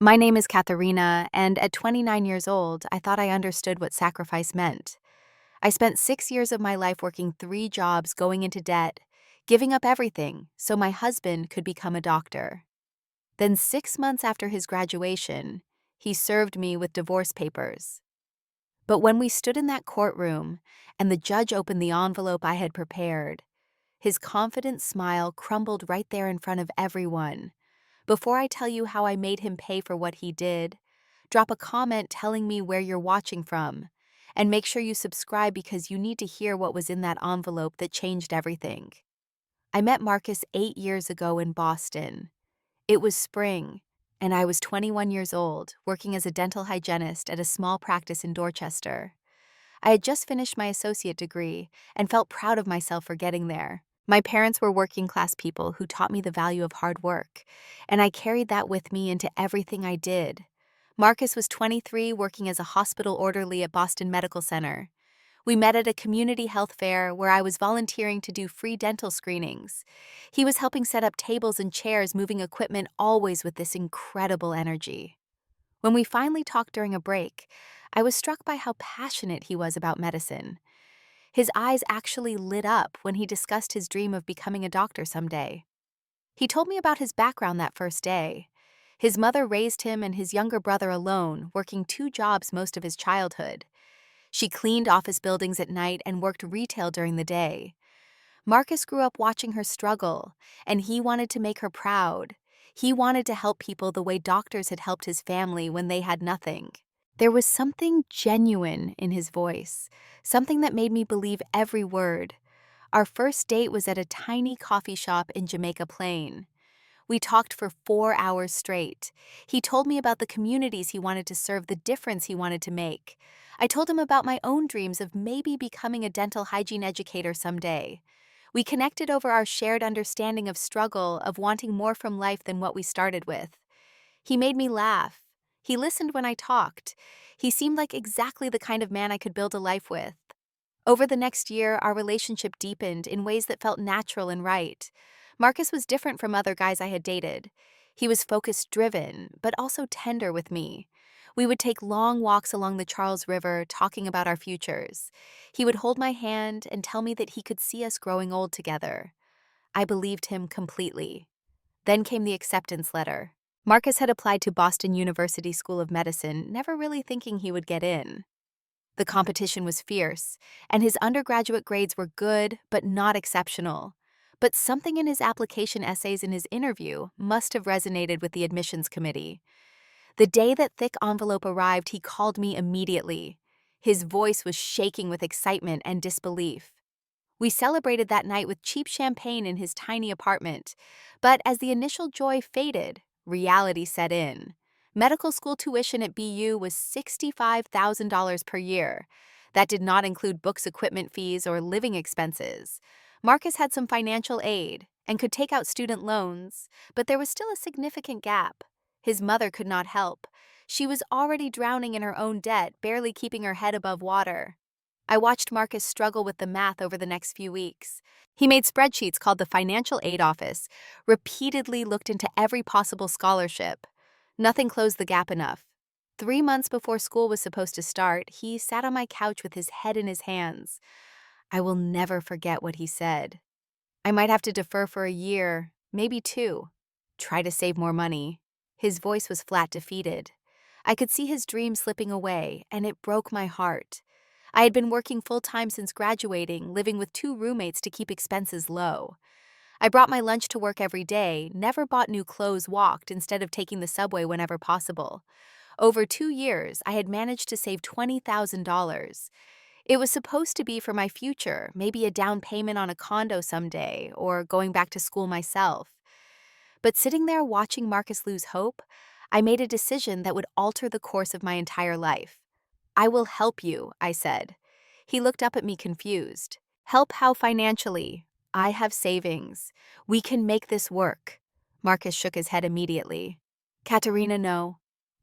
My name is Katharina, and at 29 years old, I thought I understood what sacrifice meant. I spent 6 years of my life working 3 jobs, going into debt, giving up everything so my husband could become a doctor. Then, 6 months after his graduation, he served me with divorce papers. But when we stood in that courtroom and the judge opened the envelope I had prepared, his confident smile crumbled right there in front of everyone. Before I tell you how I made him pay for what he did, drop a comment telling me where you're watching from, and make sure you subscribe because you need to hear what was in that envelope that changed everything. I met Marcus 8 years ago in Boston. It was spring, and I was 21 years old, working as a dental hygienist at a small practice in Dorchester. I had just finished my associate degree and felt proud of myself for getting there. My parents were working class people who taught me the value of hard work, and I carried that with me into everything I did. Marcus was 23, working as a hospital orderly at Boston Medical Center. We met at a community health fair where I was volunteering to do free dental screenings. He was helping set up tables and chairs, moving equipment, always with this incredible energy. When we finally talked during a break, I was struck by how passionate he was about medicine. His eyes actually lit up when he discussed his dream of becoming a doctor someday. He told me about his background that first day. His mother raised him and his younger brother alone, working 2 jobs most of his childhood. She cleaned office buildings at night and worked retail during the day. Marcus grew up watching her struggle, and he wanted to make her proud. He wanted to help people the way doctors had helped his family when they had nothing. There was something genuine in his voice, something that made me believe every word. Our first date was at a tiny coffee shop in Jamaica Plain. We talked for 4 hours straight. He told me about the communities he wanted to serve, the difference he wanted to make. I told him about my own dreams of maybe becoming a dental hygiene educator someday. We connected over our shared understanding of struggle, of wanting more from life than what we started with. He made me laugh. He listened when I talked. He seemed like exactly the kind of man I could build a life with. Over the next year, our relationship deepened in ways that felt natural and right. Marcus was different from other guys I had dated. He was focus driven, but also tender with me. We would take long walks along the Charles River, talking about our futures. He would hold my hand and tell me that he could see us growing old together. I believed him completely. Then came the acceptance letter. Marcus had applied to Boston University School of Medicine, never really thinking he would get in. The competition was fierce, and his undergraduate grades were good but not exceptional. But something in his application essays and his interview must have resonated with the admissions committee. The day that thick envelope arrived, he called me immediately. His voice was shaking with excitement and disbelief. We celebrated that night with cheap champagne in his tiny apartment. But as the initial joy faded, reality set in. Medical school tuition at BU was $65,000 per year. That did not include books, equipment fees, or living expenses. Marcus had some financial aid and could take out student loans, but there was still a significant gap. His mother could not help. She was already drowning in her own debt, barely keeping her head above water. I watched Marcus struggle with the math over the next few weeks. He made spreadsheets called the Financial Aid Office, repeatedly looked into every possible scholarship. Nothing closed the gap enough. 3 months before school was supposed to start, he sat on my couch with his head in his hands. I will never forget what he said. I might have to defer for a year, maybe 2. Try to save more money. His voice was flat, defeated. I could see his dream slipping away, and it broke my heart. I had been working full-time since graduating, living with 2 roommates to keep expenses low. I brought my lunch to work every day, never bought new clothes, walked instead of taking the subway whenever possible. Over 2 years, I had managed to save $20,000. It was supposed to be for my future, maybe a down payment on a condo someday, or going back to school myself. But sitting there watching Marcus lose hope, I made a decision that would alter the course of my entire life. I will help you, I said. He looked up at me confused. Help how financially? I have savings. We can make this work. Marcus shook his head immediately. Katerina, no.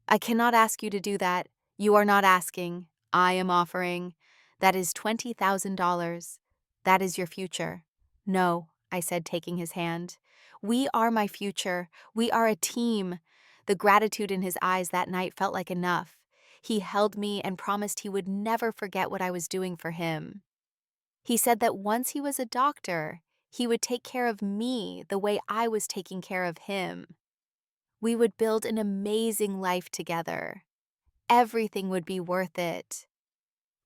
I cannot ask you to do that. You are not asking. I am offering. That is $20,000. That is your future. No, I said, taking his hand. We are my future. We are a team. The gratitude in his eyes that night felt like enough. He held me and promised he would never forget what I was doing for him. He said that once he was a doctor, he would take care of me the way I was taking care of him. We would build an amazing life together. Everything would be worth it.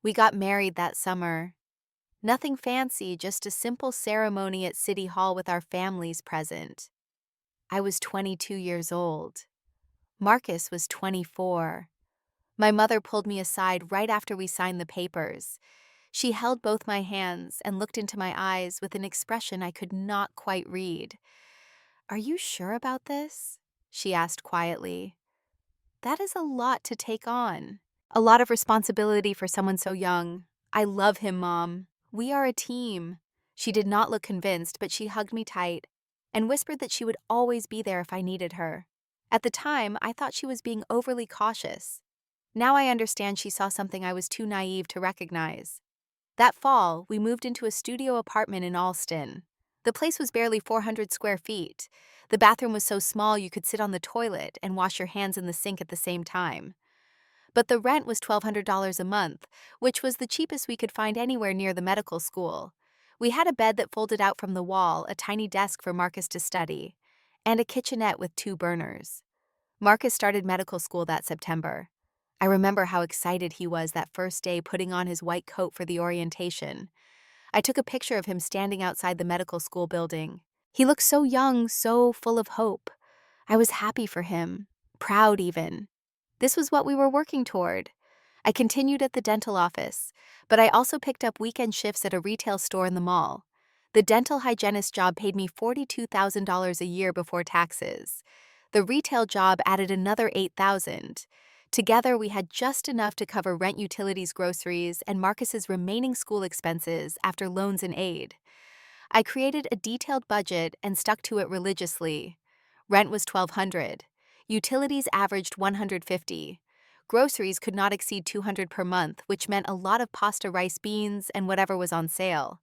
We got married that summer. Nothing fancy, just a simple ceremony at City Hall with our families present. I was 22 years old. Marcus was 24. My mother pulled me aside right after we signed the papers. She held both my hands and looked into my eyes with an expression I could not quite read. "Are you sure about this?" she asked quietly. "That is a lot to take on. A lot of responsibility for someone so young. I love him, Mom. We are a team." She did not look convinced, but she hugged me tight and whispered that she would always be there if I needed her. At the time, I thought she was being overly cautious. Now I understand she saw something I was too naive to recognize. That fall, we moved into a studio apartment in Allston. The place was barely 400 square feet. The bathroom was so small you could sit on the toilet and wash your hands in the sink at the same time. But the rent was $1,200 a month, which was the cheapest we could find anywhere near the medical school. We had a bed that folded out from the wall, a tiny desk for Marcus to study, and a kitchenette with 2 burners. Marcus started medical school that September. I remember how excited he was that first day putting on his white coat for the orientation. I took a picture of him standing outside the medical school building. He looked so young, so full of hope. I was happy for him, proud even. This was what we were working toward. I continued at the dental office, but I also picked up weekend shifts at a retail store in the mall. The dental hygienist job paid me $42,000 a year before taxes. The retail job added another $8,000. Together, we had just enough to cover rent, utilities, groceries, and Marcus's remaining school expenses after loans and aid. I created a detailed budget and stuck to it religiously. Rent was $1,200. Utilities averaged $150. Groceries could not exceed $200 per month, which meant a lot of pasta, rice, beans, and whatever was on sale.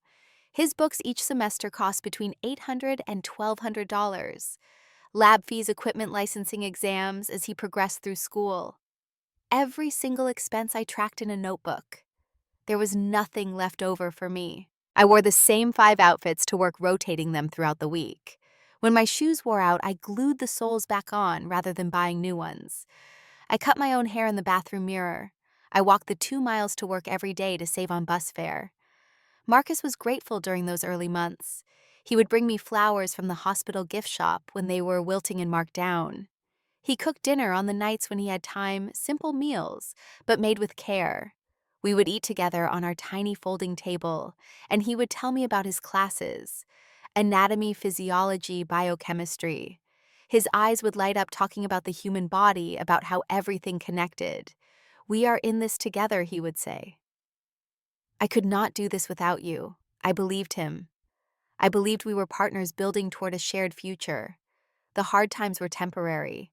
His books each semester cost between $800 and $1,200. Lab fees, equipment licensing, exams as he progressed through school. Every single expense I tracked in a notebook. There was nothing left over for me. I wore the same 5 outfits to work, rotating them throughout the week. When my shoes wore out, I glued the soles back on rather than buying new ones. I cut my own hair in the bathroom mirror. I walked the 2 miles to work every day to save on bus fare. Marcus was grateful during those early months. He would bring me flowers from the hospital gift shop when they were wilting and marked down. He cooked dinner on the nights when he had time, simple meals, but made with care. We would eat together on our tiny folding table, and he would tell me about his classes: anatomy, physiology, biochemistry. His eyes would light up talking about the human body, about how everything connected. "We are in this together," he would say. "I could not do this without you." I believed him. I believed we were partners building toward a shared future. The hard times were temporary.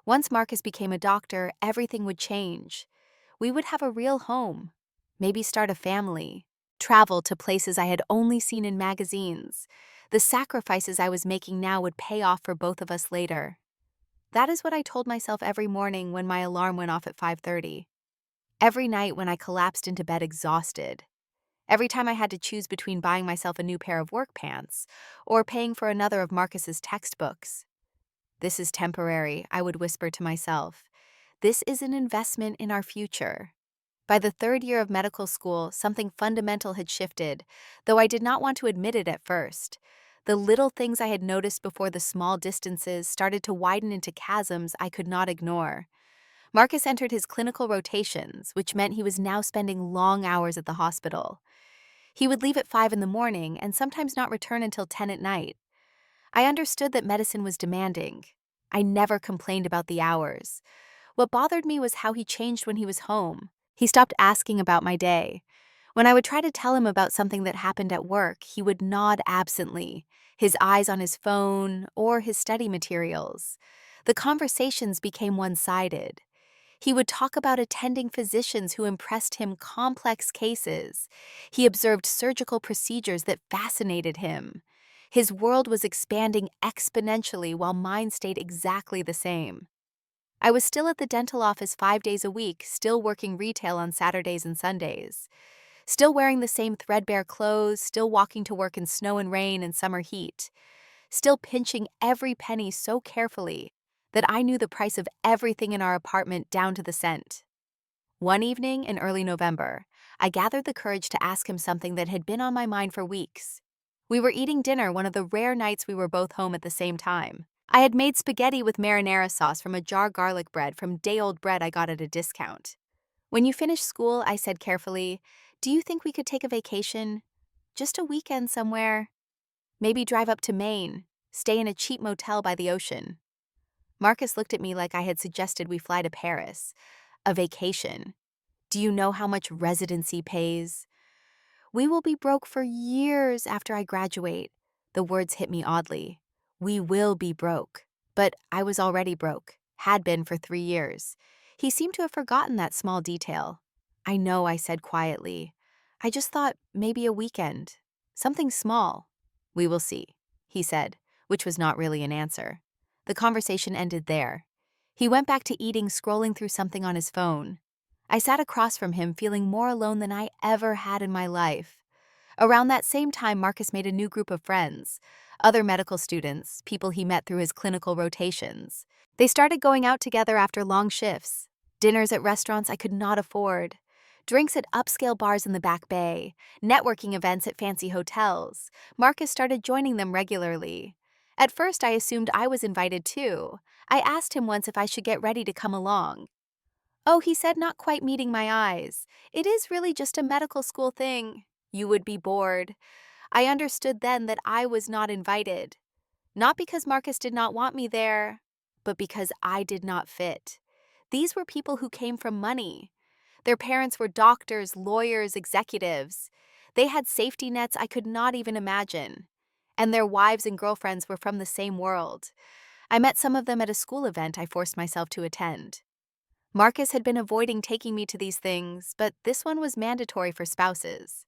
Once Marcus became a doctor, everything would change. We would have a real home, maybe start a family, travel to places I had only seen in magazines. The sacrifices I was making now would pay off for both of us later. That is what I told myself every morning when my alarm went off at 5:30. Every night when I collapsed into bed exhausted. Every time I had to choose between buying myself a new pair of work pants or paying for another of Marcus's textbooks. "This is temporary," I would whisper to myself. "This is an investment in our future." By the 3rd year of medical school, something fundamental had shifted, though I did not want to admit it at first. The little things I had noticed before, the small distances, started to widen into chasms I could not ignore. Marcus entered his clinical rotations, which meant he was now spending long hours at the hospital. He would leave at 5 in the morning and sometimes not return until 10 at night. I understood that medicine was demanding. I never complained about the hours. What bothered me was how he changed when he was home. He stopped asking about my day. When I would try to tell him about something that happened at work, he would nod absently, his eyes on his phone or his study materials. The conversations became one-sided. He would talk about attending physicians who impressed him, complex cases. He observed surgical procedures that fascinated him. His world was expanding exponentially while mine stayed exactly the same. I was still at the dental office 5 days a week, still working retail on Saturdays and Sundays. Still wearing the same threadbare clothes, still walking to work in snow and rain and summer heat. Still pinching every penny so carefully that I knew the price of everything in our apartment down to the cent. One evening in early November, I gathered the courage to ask him something that had been on my mind for weeks. We were eating dinner one of the rare nights we were both home at the same time. I had made spaghetti with marinara sauce from a jar garlic bread from day-old bread I got at a discount. When you finish school, I said carefully, do you think we could take a vacation? Just a weekend somewhere? Maybe drive up to Maine, stay in a cheap motel by the ocean. Marcus looked at me like I had suggested we fly to Paris. A vacation. Do you know how much residency pays? We will be broke for years after I graduate. The words hit me oddly. We will be broke. But I was already broke, had been for 3 years. He seemed to have forgotten that small detail. I know, I said quietly. I just thought maybe a weekend. Something small. We will see, he said, which was not really an answer. The conversation ended there. He went back to eating, scrolling through something on his phone. I sat across from him, feeling more alone than I ever had in my life. Around that same time, Marcus made a new group of friends, other medical students, people he met through his clinical rotations. They started going out together after long shifts, dinners at restaurants I could not afford, drinks at upscale bars in the Back Bay, networking events at fancy hotels. Marcus started joining them regularly. At first, I assumed I was invited too. I asked him once if I should get ready to come along. Oh, he said, not quite meeting my eyes. It is really just a medical school thing. You would be bored. I understood then that I was not invited. Not because Marcus did not want me there, but because I did not fit. These were people who came from money. Their parents were doctors, lawyers, executives. They had safety nets I could not even imagine. And their wives and girlfriends were from the same world. I met some of them at a school event I forced myself to attend. Marcus had been avoiding taking me to these things, but this one was mandatory for spouses.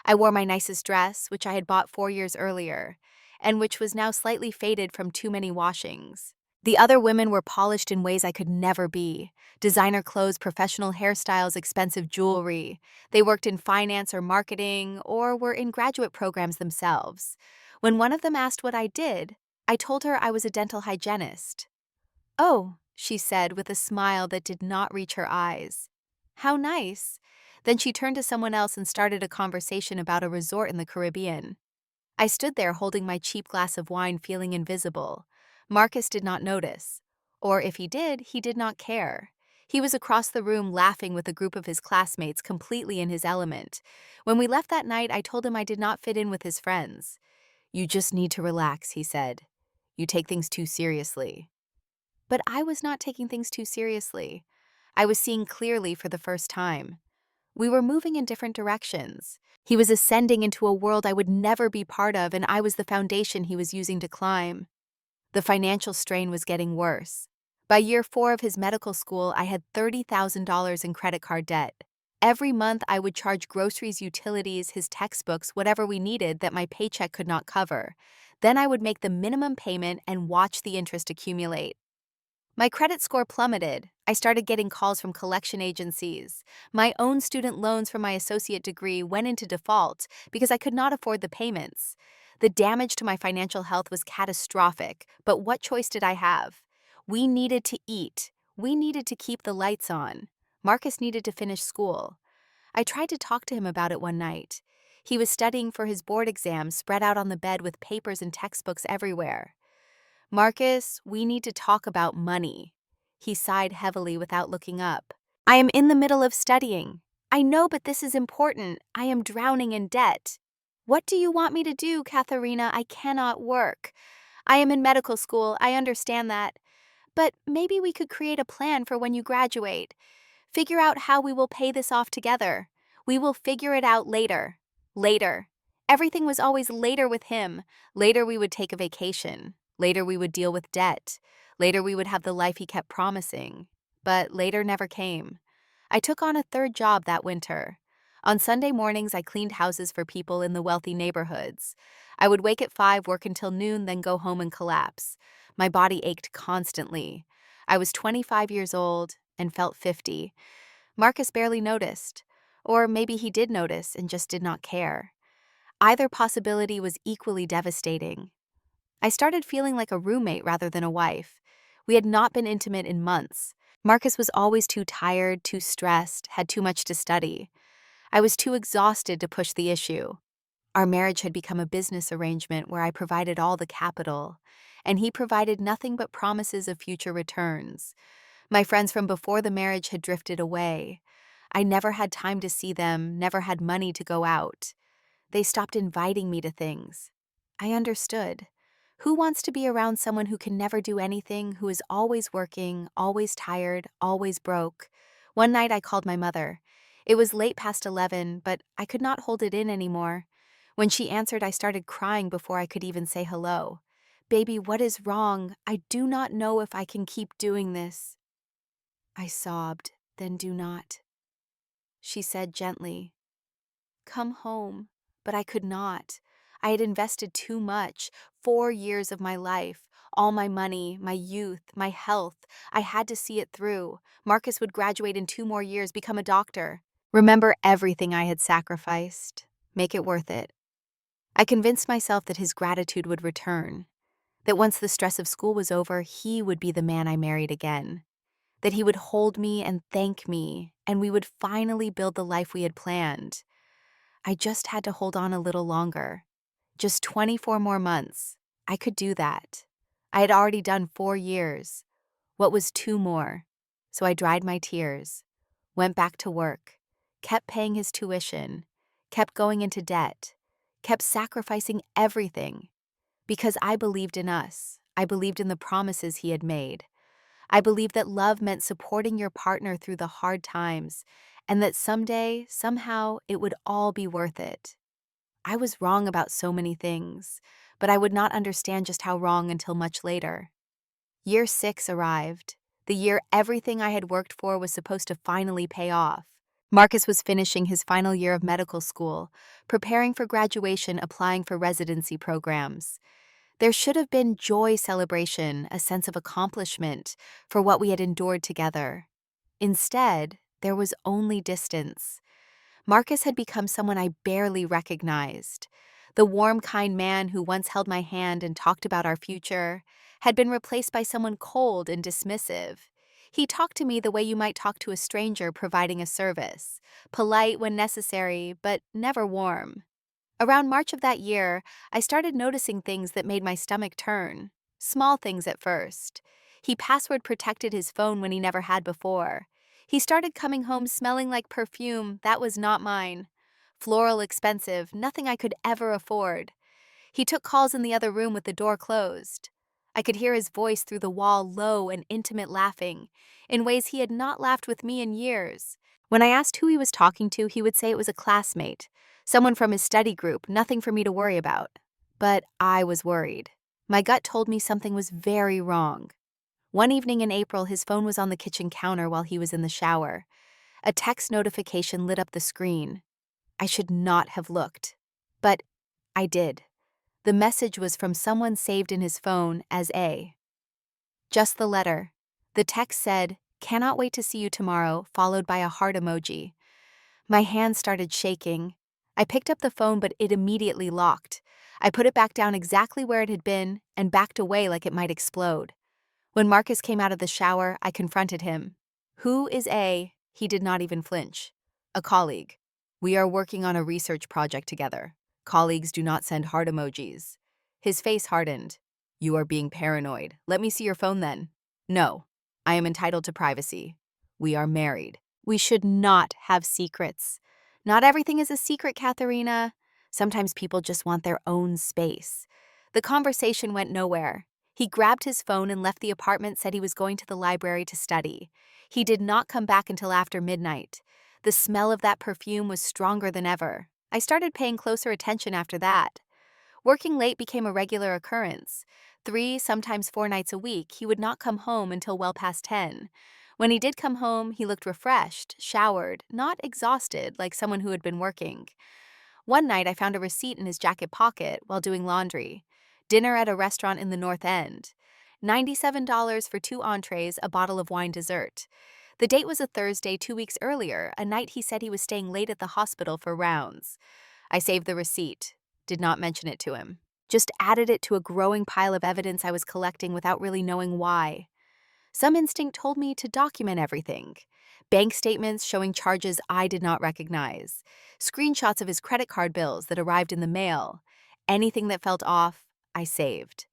I wore my nicest dress, which I had bought 4 years earlier, and which was now slightly faded from too many washings. The other women were polished in ways I could never be. Designer clothes, professional hairstyles, expensive jewelry. They worked in finance or marketing, or were in graduate programs themselves. When one of them asked what I did, I told her I was a dental hygienist. Oh, she said with a smile that did not reach her eyes. How nice. Then she turned to someone else and started a conversation about a resort in the Caribbean. I stood there holding my cheap glass of wine, feeling invisible. Marcus did not notice. Or if he did not care. He was across the room laughing with a group of his classmates, completely in his element. When we left that night, I told him I did not fit in with his friends. You just need to relax, he said. You take things too seriously. But I was not taking things too seriously. I was seeing clearly for the first time. We were moving in different directions. He was ascending into a world I would never be part of, and I was the foundation he was using to climb. The financial strain was getting worse. By year 4 of his medical school, I had $30,000 in credit card debt. Every month, I would charge groceries, utilities, his textbooks, whatever we needed that my paycheck could not cover. Then I would make the minimum payment and watch the interest accumulate. My credit score plummeted. I started getting calls from collection agencies. My own student loans for my associate degree went into default because I could not afford the payments. The damage to my financial health was catastrophic, but what choice did I have? We needed to eat. We needed to keep the lights on. Marcus needed to finish school. I tried to talk to him about it one night. He was studying for his board exams, spread out on the bed with papers and textbooks everywhere. Marcus, we need to talk about money. He sighed heavily without looking up. I am in the middle of studying. I know, but this is important. I am drowning in debt. What do you want me to do, Katharina? I cannot work. I am in medical school, I understand that. But maybe we could create a plan for when you graduate. Figure out how we will pay this off together. We will figure it out later. Later. Everything was always later with him. Later we would take a vacation. Later we would deal with debt. Later we would have the life he kept promising. But later never came. I took on a third job that winter. On Sunday mornings, I cleaned houses for people in the wealthy neighborhoods. I would wake at 5, work until noon, then go home and collapse. My body ached constantly. I was 25 years old and felt 50. Marcus barely noticed. Or maybe he did notice and just did not care. Either possibility was equally devastating. I started feeling like a roommate rather than a wife. We had not been intimate in months. Marcus was always too tired, too stressed, had too much to study. I was too exhausted to push the issue. Our marriage had become a business arrangement where I provided all the capital, and he provided nothing but promises of future returns. My friends from before the marriage had drifted away. I never had time to see them, never had money to go out. They stopped inviting me to things. I understood. Who wants to be around someone who can never do anything, who is always working, always tired, always broke? One night I called my mother. It was late past 11, but I could not hold it in anymore. When she answered, I started crying before I could even say hello. "Baby, what is wrong? I do not know if I can keep doing this." I sobbed. "Then do not." She said gently, "Come home." But I could not. I had invested too much, 4 years of my life, all my money, my youth, my health. I had to see it through. Marcus would graduate in 2 more years, become a doctor. Remember everything I had sacrificed. Make it worth it. I convinced myself that his gratitude would return, that once the stress of school was over, he would be the man I married again, that he would hold me and thank me, and we would finally build the life we had planned. I just had to hold on a little longer. Just 24 more months. I could do that. I had already done 4 years. What was 2 more? So I dried my tears, went back to work, kept paying his tuition, kept going into debt, kept sacrificing everything. Because I believed in us. I believed in the promises he had made. I believed that love meant supporting your partner through the hard times, and that someday, somehow, it would all be worth it. I was wrong about so many things, but I would not understand just how wrong until much later. Year 6 arrived, the year everything I had worked for was supposed to finally pay off. Marcus was finishing his final year of medical school, preparing for graduation, applying for residency programs. There should have been joy celebration, a sense of accomplishment for what we had endured together. Instead, there was only distance. Marcus had become someone I barely recognized. The warm, kind man who once held my hand and talked about our future had been replaced by someone cold and dismissive. He talked to me the way you might talk to a stranger providing a service, polite when necessary, but never warm. Around March of that year, I started noticing things that made my stomach turn. Small things at first. He password protected his phone when he never had before. He started coming home smelling like perfume that was not mine. Floral expensive, nothing I could ever afford. He took calls in the other room with the door closed. I could hear his voice through the wall, low and intimate, laughing, in ways he had not laughed with me in years. When I asked who he was talking to, he would say it was a classmate, someone from his study group, nothing for me to worry about. But I was worried. My gut told me something was very wrong. One evening in April, his phone was on the kitchen counter while he was in the shower. A text notification lit up the screen. I should not have looked. But I did. The message was from someone saved in his phone as A. Just the letter. The text said, "Cannot wait to see you tomorrow," followed by a heart emoji. My hand started shaking. I picked up the phone, but it immediately locked. I put it back down exactly where it had been and backed away like it might explode. When Marcus came out of the shower, I confronted him. "Who is A?" He did not even flinch. "A colleague. We are working on a research project together. Colleagues do not send heart emojis." His face hardened. "You are being paranoid. Let me see your phone then." "No. I am entitled to privacy. We are married. We should not have secrets." "Not everything is a secret, Katharina. Sometimes people just want their own space." The conversation went nowhere. He grabbed his phone and left the apartment, said he was going to the library to study. He did not come back until after midnight. The smell of that perfume was stronger than ever. I started paying closer attention after that. Working late became a regular occurrence. 3, sometimes 4 nights a week, he would not come home until well past 10. When he did come home, he looked refreshed, showered, not exhausted like someone who had been working. One night, I found a receipt in his jacket pocket while doing laundry. Dinner at a restaurant in the North End. $97 for 2 entrees, a bottle of wine dessert. The date was a Thursday 2 weeks earlier, a night he said he was staying late at the hospital for rounds. I saved the receipt, did not mention it to him. Just added it to a growing pile of evidence I was collecting without really knowing why. Some instinct told me to document everything. Bank statements showing charges I did not recognize, screenshots of his credit card bills that arrived in the mail. Anything that felt off, I saved.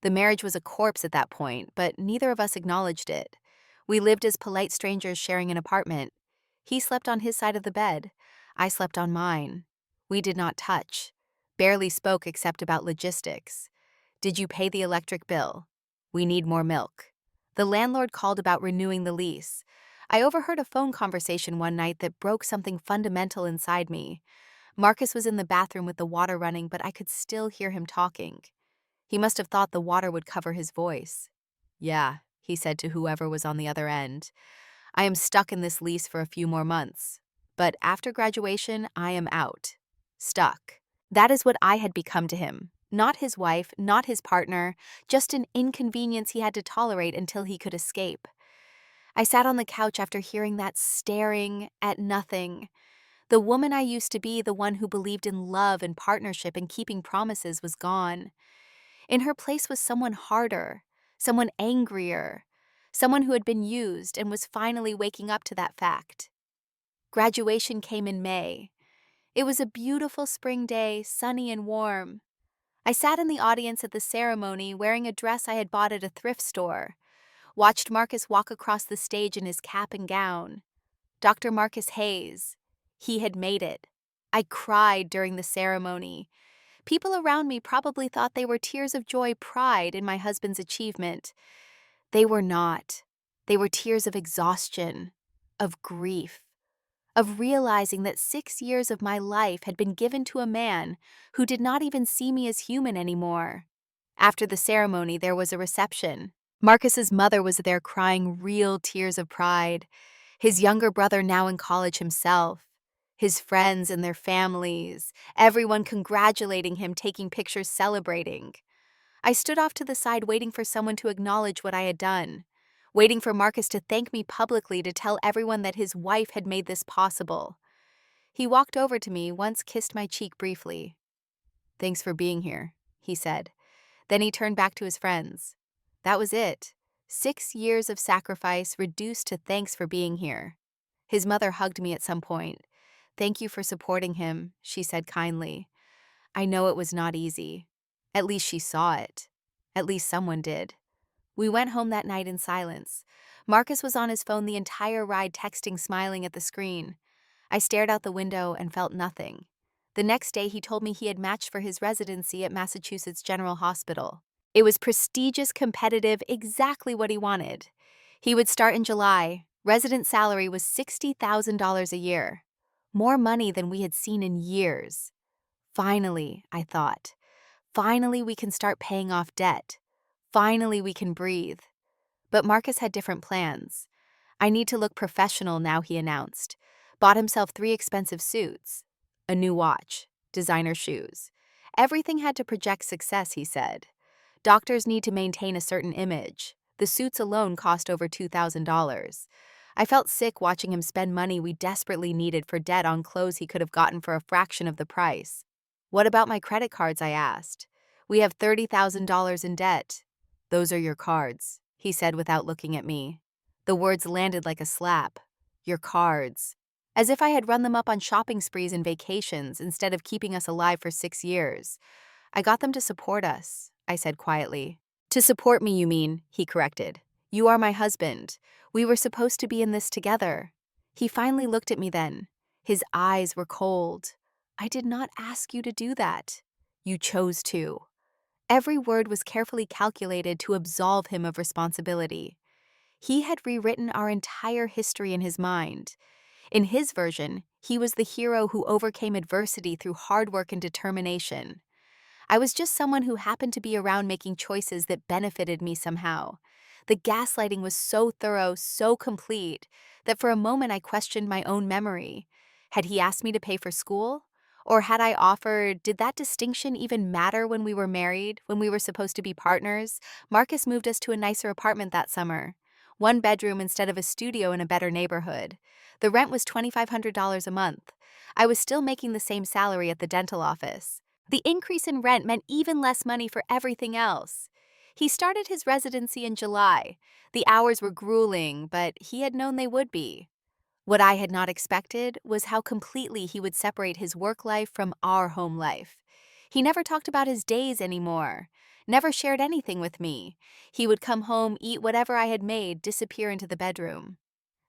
The marriage was a corpse at that point, but neither of us acknowledged it. We lived as polite strangers sharing an apartment. He slept on his side of the bed. I slept on mine. We did not touch. Barely spoke except about logistics. Did you pay the electric bill? We need more milk. The landlord called about renewing the lease. I overheard a phone conversation one night that broke something fundamental inside me. Marcus was in the bathroom with the water running, but I could still hear him talking. He must have thought the water would cover his voice. Yeah, he said to whoever was on the other end. I am stuck in this lease for a few more months. But after graduation, I am out. Stuck. That is what I had become to him. Not his wife, not his partner, just an inconvenience he had to tolerate until he could escape. I sat on the couch after hearing that, staring at nothing. The woman I used to be, the one who believed in love and partnership and keeping promises, was gone. In her place was someone harder, someone angrier, someone who had been used and was finally waking up to that fact. Graduation came in May. It was a beautiful spring day, sunny and warm. I sat in the audience at the ceremony wearing a dress I had bought at a thrift store, watched Marcus walk across the stage in his cap and gown. Dr. Marcus Hayes. He had made it. I cried during the ceremony. People around me probably thought they were tears of joy, pride in my husband's achievement. They were not. They were tears of exhaustion, of grief, of realizing that 6 years of my life had been given to a man who did not even see me as human anymore. After the ceremony, there was a reception. Marcus's mother was there crying real tears of pride. His younger brother, now in college himself. His friends and their families, everyone congratulating him, taking pictures, celebrating. I stood off to the side waiting for someone to acknowledge what I had done, waiting for Marcus to thank me publicly, to tell everyone that his wife had made this possible. He walked over to me, once kissed my cheek briefly. "Thanks for being here," he said. Then he turned back to his friends. That was it. 6 years of sacrifice reduced to thanks for being here. His mother hugged me at some point. "Thank you for supporting him," she said kindly. I know it was not easy. At least she saw it. At least someone did. We went home that night in silence. Marcus was on his phone the entire ride, texting, smiling at the screen. I stared out the window and felt nothing. The next day, he told me he had matched for his residency at Massachusetts General Hospital. It was prestigious, competitive, exactly what he wanted. He would start in July. Resident salary was $60,000 a year. More money than we had seen in years. Finally, I thought. Finally, we can start paying off debt. Finally, we can breathe. But Marcus had different plans. I need to look professional now, he announced. Bought himself 3 expensive suits. A new watch. Designer shoes. Everything had to project success, he said. Doctors need to maintain a certain image. The suits alone cost over $2,000. I felt sick watching him spend money we desperately needed for debt on clothes he could have gotten for a fraction of the price. "What about my credit cards?" I asked. "We have $30,000 in debt." "Those are your cards," he said without looking at me. The words landed like a slap. Your cards. As if I had run them up on shopping sprees and vacations instead of keeping us alive for 6 years. "I got them to support us," I said quietly. "To support me, you mean," he corrected. "You are my husband. We were supposed to be in this together." He finally looked at me then. His eyes were cold. "I did not ask you to do that. You chose to." Every word was carefully calculated to absolve him of responsibility. He had rewritten our entire history in his mind. In his version, he was the hero who overcame adversity through hard work and determination. I was just someone who happened to be around making choices that benefited me somehow. The gaslighting was so thorough, so complete, that for a moment I questioned my own memory. Had he asked me to pay for school? Or had I offered, did that distinction even matter when we were married, when we were supposed to be partners? Marcus moved us to a nicer apartment that summer. One bedroom instead of a studio in a better neighborhood. The rent was $2,500 a month. I was still making the same salary at the dental office. The increase in rent meant even less money for everything else. He started his residency in July. The hours were grueling, but he had known they would be. What I had not expected was how completely he would separate his work life from our home life. He never talked about his days anymore, never shared anything with me. He would come home, eat whatever I had made, disappear into the bedroom.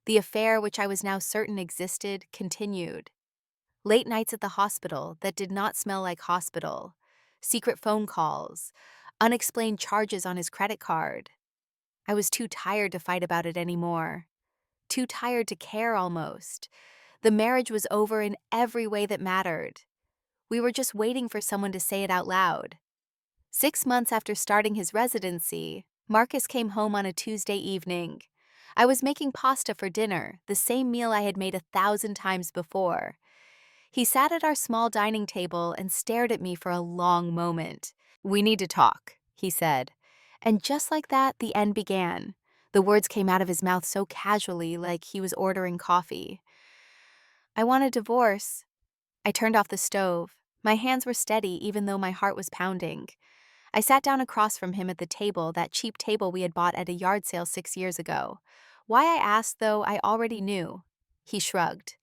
The affair, which I was now certain existed, continued. Late nights at the hospital that did not smell like hospital, secret phone calls, unexplained charges on his credit card. I was too tired to fight about it anymore. Too tired to care almost. The marriage was over in every way that mattered. We were just waiting for someone to say it out loud. 6 months after starting his residency, Marcus came home on a Tuesday evening. I was making pasta for dinner, the same meal I had made 1,000 times before. He sat at our small dining table and stared at me for a long moment. "We need to talk," he said. And just like that, the end began. The words came out of his mouth so casually, like he was ordering coffee. "I want a divorce." I turned off the stove. My hands were steady even though my heart was pounding. I sat down across from him at the table, that cheap table we had bought at a yard sale 6 years ago. Why I asked, though, I already knew. He shrugged.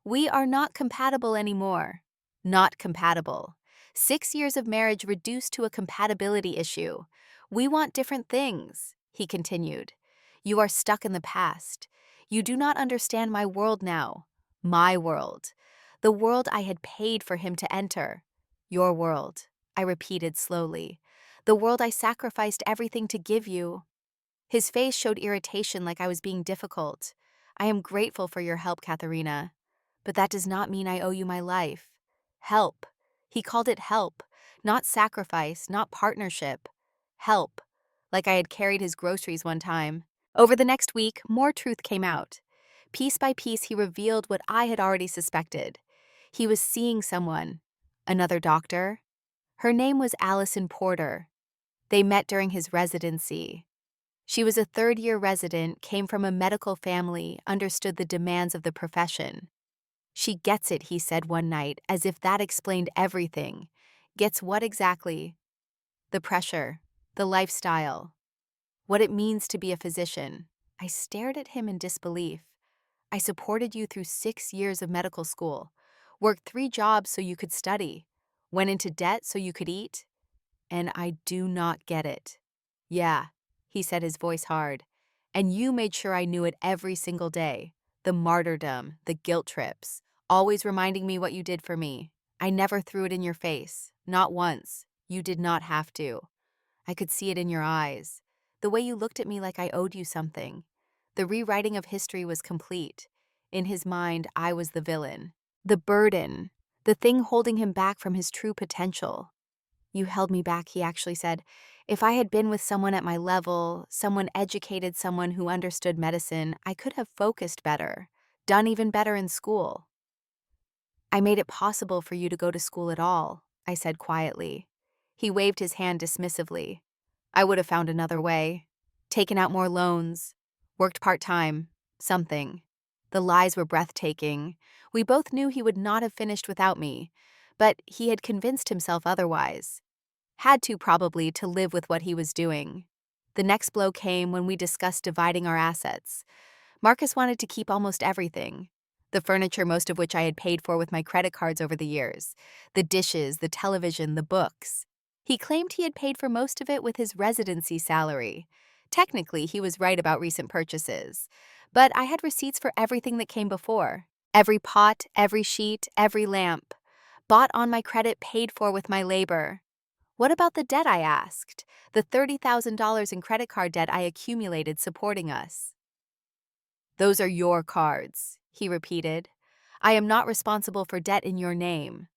"We are not compatible anymore." Not compatible. 6 years of marriage reduced to a compatibility issue. "We want different things," he continued. "You are stuck in the past. You do not understand my world now. My world. The world I had paid for him to enter. Your world," I repeated slowly. "The world I sacrificed everything to give you." His face showed irritation, like I was being difficult. "I am grateful for your help, Katharina. But that does not mean I owe you my life. Help." He called it help, not sacrifice, not partnership. Help. Like I had carried his groceries one time. Over the next week, more truth came out. Piece by piece, he revealed what I had already suspected. He was seeing someone. Another doctor. Her name was Allison Porter. They met during his residency. She was a third-year resident, came from a medical family, understood the demands of the profession. "She gets it," he said one night, as if that explained everything. "Gets what exactly?" "The pressure, the lifestyle, what it means to be a physician." I stared at him in disbelief. "I supported you through 6 years of medical school, worked 3 jobs so you could study, went into debt so you could eat, and I do not get it." "Yeah," he said, his voice hard. "And you made sure I knew it every single day. The martyrdom, the guilt trips, always reminding me what you did for me. I never threw it in your face, not once. You did not have to. I could see it in your eyes. The way you looked at me like I owed you something. The rewriting of history was complete. In his mind, I was the villain. The burden, the thing holding him back from his true potential. You held me back," he actually said. "If I had been with someone at my level, someone educated, someone who understood medicine, I could have focused better, done even better in school." "I made it possible for you to go to school at all," I said quietly. He waved his hand dismissively. "I would have found another way. Taken out more loans. Worked part-time. Something." The lies were breathtaking. We both knew he would not have finished without me, but he had convinced himself otherwise. Had to, probably, to live with what he was doing. The next blow came when we discussed dividing our assets. Marcus wanted to keep almost everything. The furniture, most of which I had paid for with my credit cards over the years. The dishes, the television, the books. He claimed he had paid for most of it with his residency salary. Technically, he was right about recent purchases. But I had receipts for everything that came before. Every pot, every sheet, every lamp. Bought on my credit, paid for with my labor. "What about the debt?" I asked. "The $30,000 in credit card debt I accumulated supporting us." "Those are your cards," he repeated. "I am not responsible for debt in your name.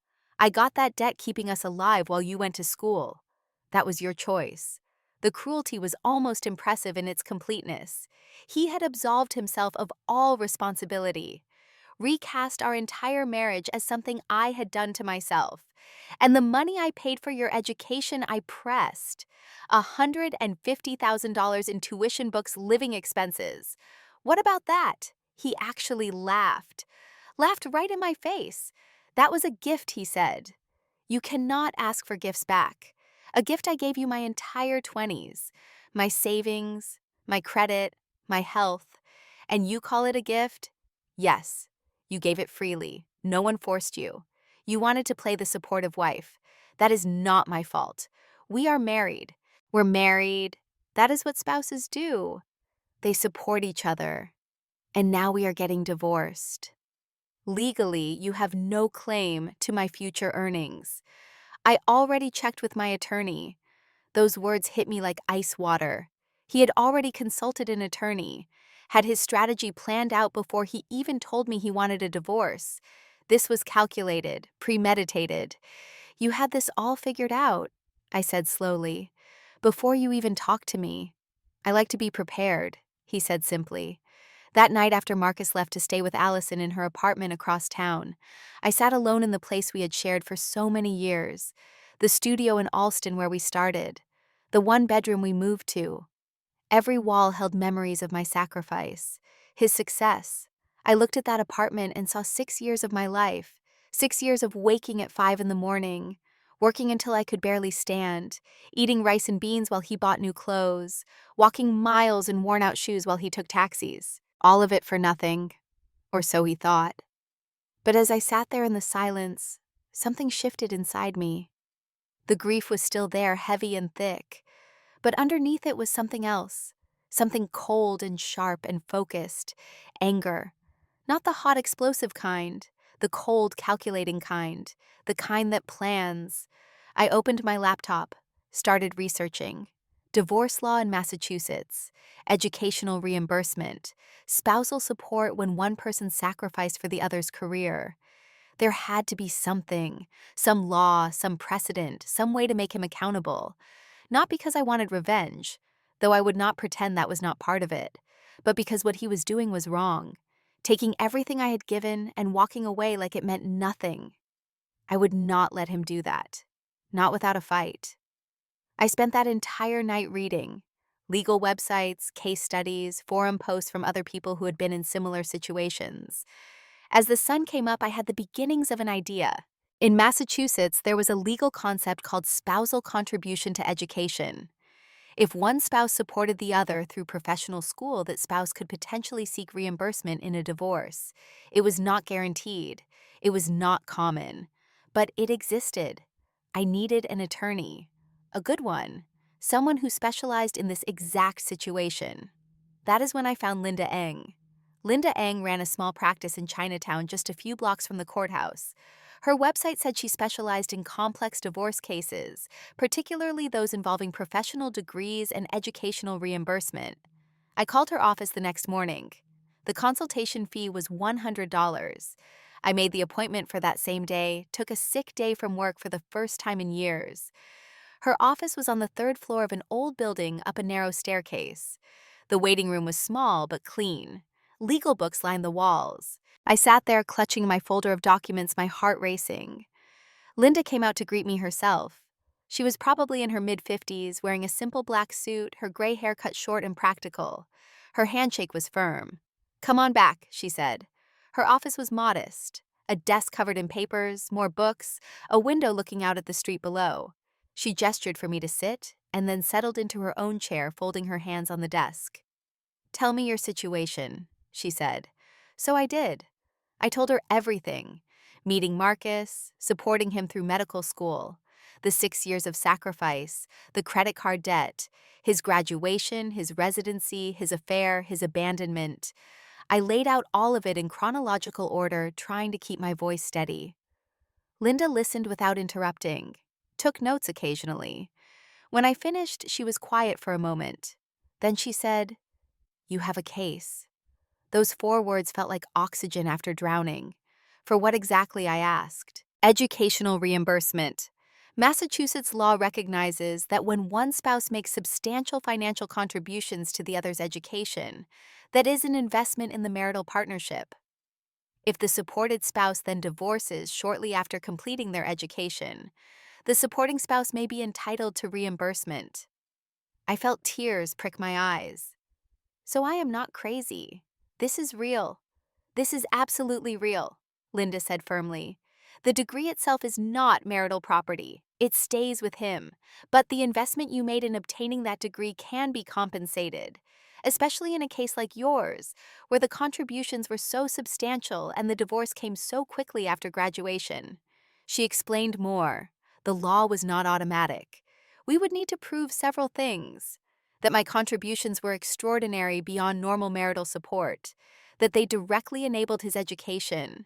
I got that debt keeping us alive while you went to school. That was your choice." The cruelty was almost impressive in its completeness. He had absolved himself of all responsibility. recast our entire marriage as something I had done to myself. And the money I paid for your education, I pressed. $150,000 in tuition books, living expenses. What about that? He actually laughed. Laughed right in my face. That was a gift, he said. You cannot ask for gifts back. A gift I gave you my entire 20s. My savings, my credit, my health. And you call it a gift? Yes, you gave it freely. No one forced you. You wanted to play the supportive wife. That is not my fault. We are married. We're married. That is what spouses do. They support each other. And now we are getting divorced. Legally, you have no claim to my future earnings. I already checked with my attorney. Those words hit me like ice water. He had already consulted an attorney, had his strategy planned out before he even told me he wanted a divorce. This was calculated, premeditated. You had this all figured out, I said slowly, before you even talked to me. I like to be prepared, he said simply. That night after Marcus left to stay with Allison in her apartment across town, I sat alone in the place we had shared for so many years, the studio in Alston where we started, the one bedroom we moved to. Every wall held memories of my sacrifice, his success. I looked at that apartment and saw 6 years of my life, 6 years of waking at 5 in the morning, working until I could barely stand, eating rice and beans while he bought new clothes, walking miles in worn-out shoes while he took taxis. All of it for nothing, or so he thought. But as I sat there in the silence, something shifted inside me. The grief was still there, heavy and thick, but underneath it was something else, something cold and sharp and focused, anger. Not the hot, explosive kind, the cold, calculating kind, the kind that plans. I opened my laptop, started researching. Divorce law in Massachusetts, educational reimbursement, spousal support when one person sacrificed for the other's career. There had to be something, some law, some precedent, some way to make him accountable. Not because I wanted revenge, though I would not pretend that was not part of it, but because what he was doing was wrong, taking everything I had given and walking away like it meant nothing. I would not let him do that, not without a fight. I spent that entire night reading legal websites, case studies, forum posts from other people who had been in similar situations. As the sun came up, I had the beginnings of an idea. In Massachusetts, there was a legal concept called spousal contribution to education. If one spouse supported the other through professional school, that spouse could potentially seek reimbursement in a divorce. It was not guaranteed. It was not common. But it existed. I needed an attorney. A good one. Someone who specialized in this exact situation. That is when I found Linda Eng. Linda Eng ran a small practice in Chinatown just a few blocks from the courthouse. Her website said she specialized in complex divorce cases, particularly those involving professional degrees and educational reimbursement. I called her office the next morning. The consultation fee was $100. I made the appointment for that same day, took a sick day from work for the first time in years. Her office was on the third floor of an old building up a narrow staircase. The waiting room was small but clean. Legal books lined the walls. I sat there clutching my folder of documents, my heart racing. Linda came out to greet me herself. She was probably in her mid-50s, wearing a simple black suit, her gray hair cut short and practical. Her handshake was firm. "Come on back," she said. Her office was modest. A desk covered in papers, more books, a window looking out at the street below. She gestured for me to sit, and then settled into her own chair, folding her hands on the desk. "Tell me your situation," she said. So I did. I told her everything. Meeting Marcus, supporting him through medical school, the 6 years of sacrifice, the credit card debt, his graduation, his residency, his affair, his abandonment. I laid out all of it in chronological order, trying to keep my voice steady. Linda listened without interrupting, took notes occasionally. When I finished, she was quiet for a moment. Then she said, "You have a case." Those 4 words felt like oxygen after drowning. For what exactly, I asked. Educational reimbursement. Massachusetts law recognizes that when one spouse makes substantial financial contributions to the other's education, that is an investment in the marital partnership. If the supported spouse then divorces shortly after completing their education, the supporting spouse may be entitled to reimbursement. I felt tears prick my eyes. So I am not crazy. This is real. This is absolutely real, Linda said firmly. The degree itself is not marital property. It stays with him. But the investment you made in obtaining that degree can be compensated, especially in a case like yours, where the contributions were so substantial and the divorce came so quickly after graduation. She explained more. The law was not automatic. We would need to prove several things: that my contributions were extraordinary beyond normal marital support, that they directly enabled his education,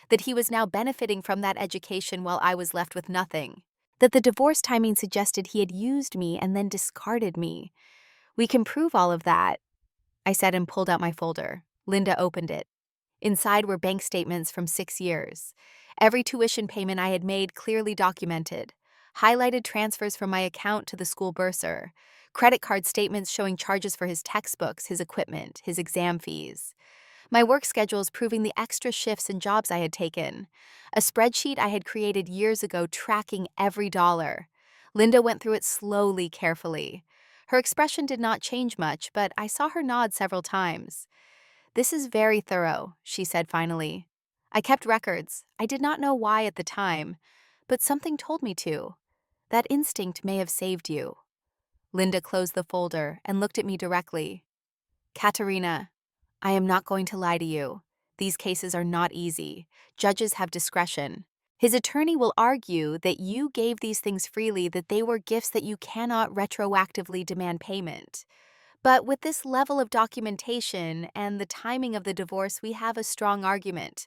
that he was now benefiting from that education while I was left with nothing, that the divorce timing suggested he had used me and then discarded me. We can prove all of that, I said and pulled out my folder. Linda opened it. Inside were bank statements from 6 years. Every tuition payment I had made clearly documented. Highlighted transfers from my account to the school bursar. Credit card statements showing charges for his textbooks, his equipment, his exam fees. My work schedules proving the extra shifts and jobs I had taken. A spreadsheet I had created years ago tracking every dollar. Linda went through it slowly, carefully. Her expression did not change much, but I saw her nod several times. This is very thorough, she said finally. I kept records. I did not know why at the time, but something told me to. That instinct may have saved you. Linda closed the folder and looked at me directly. Katerina, I am not going to lie to you. These cases are not easy. Judges have discretion. His attorney will argue that you gave these things freely, that they were gifts that you cannot retroactively demand payment. But with this level of documentation and the timing of the divorce, we have a strong argument.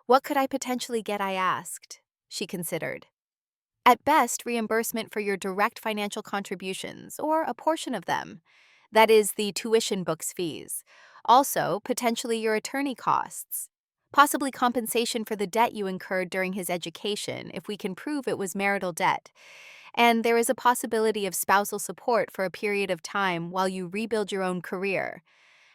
What could I potentially get, I asked. She considered. At best, reimbursement for your direct financial contributions, or a portion of them. That is, the tuition books fees. Also, potentially your attorney costs. Possibly compensation for the debt you incurred during his education, if we can prove it was marital debt. And there is a possibility of spousal support for a period of time while you rebuild your own career.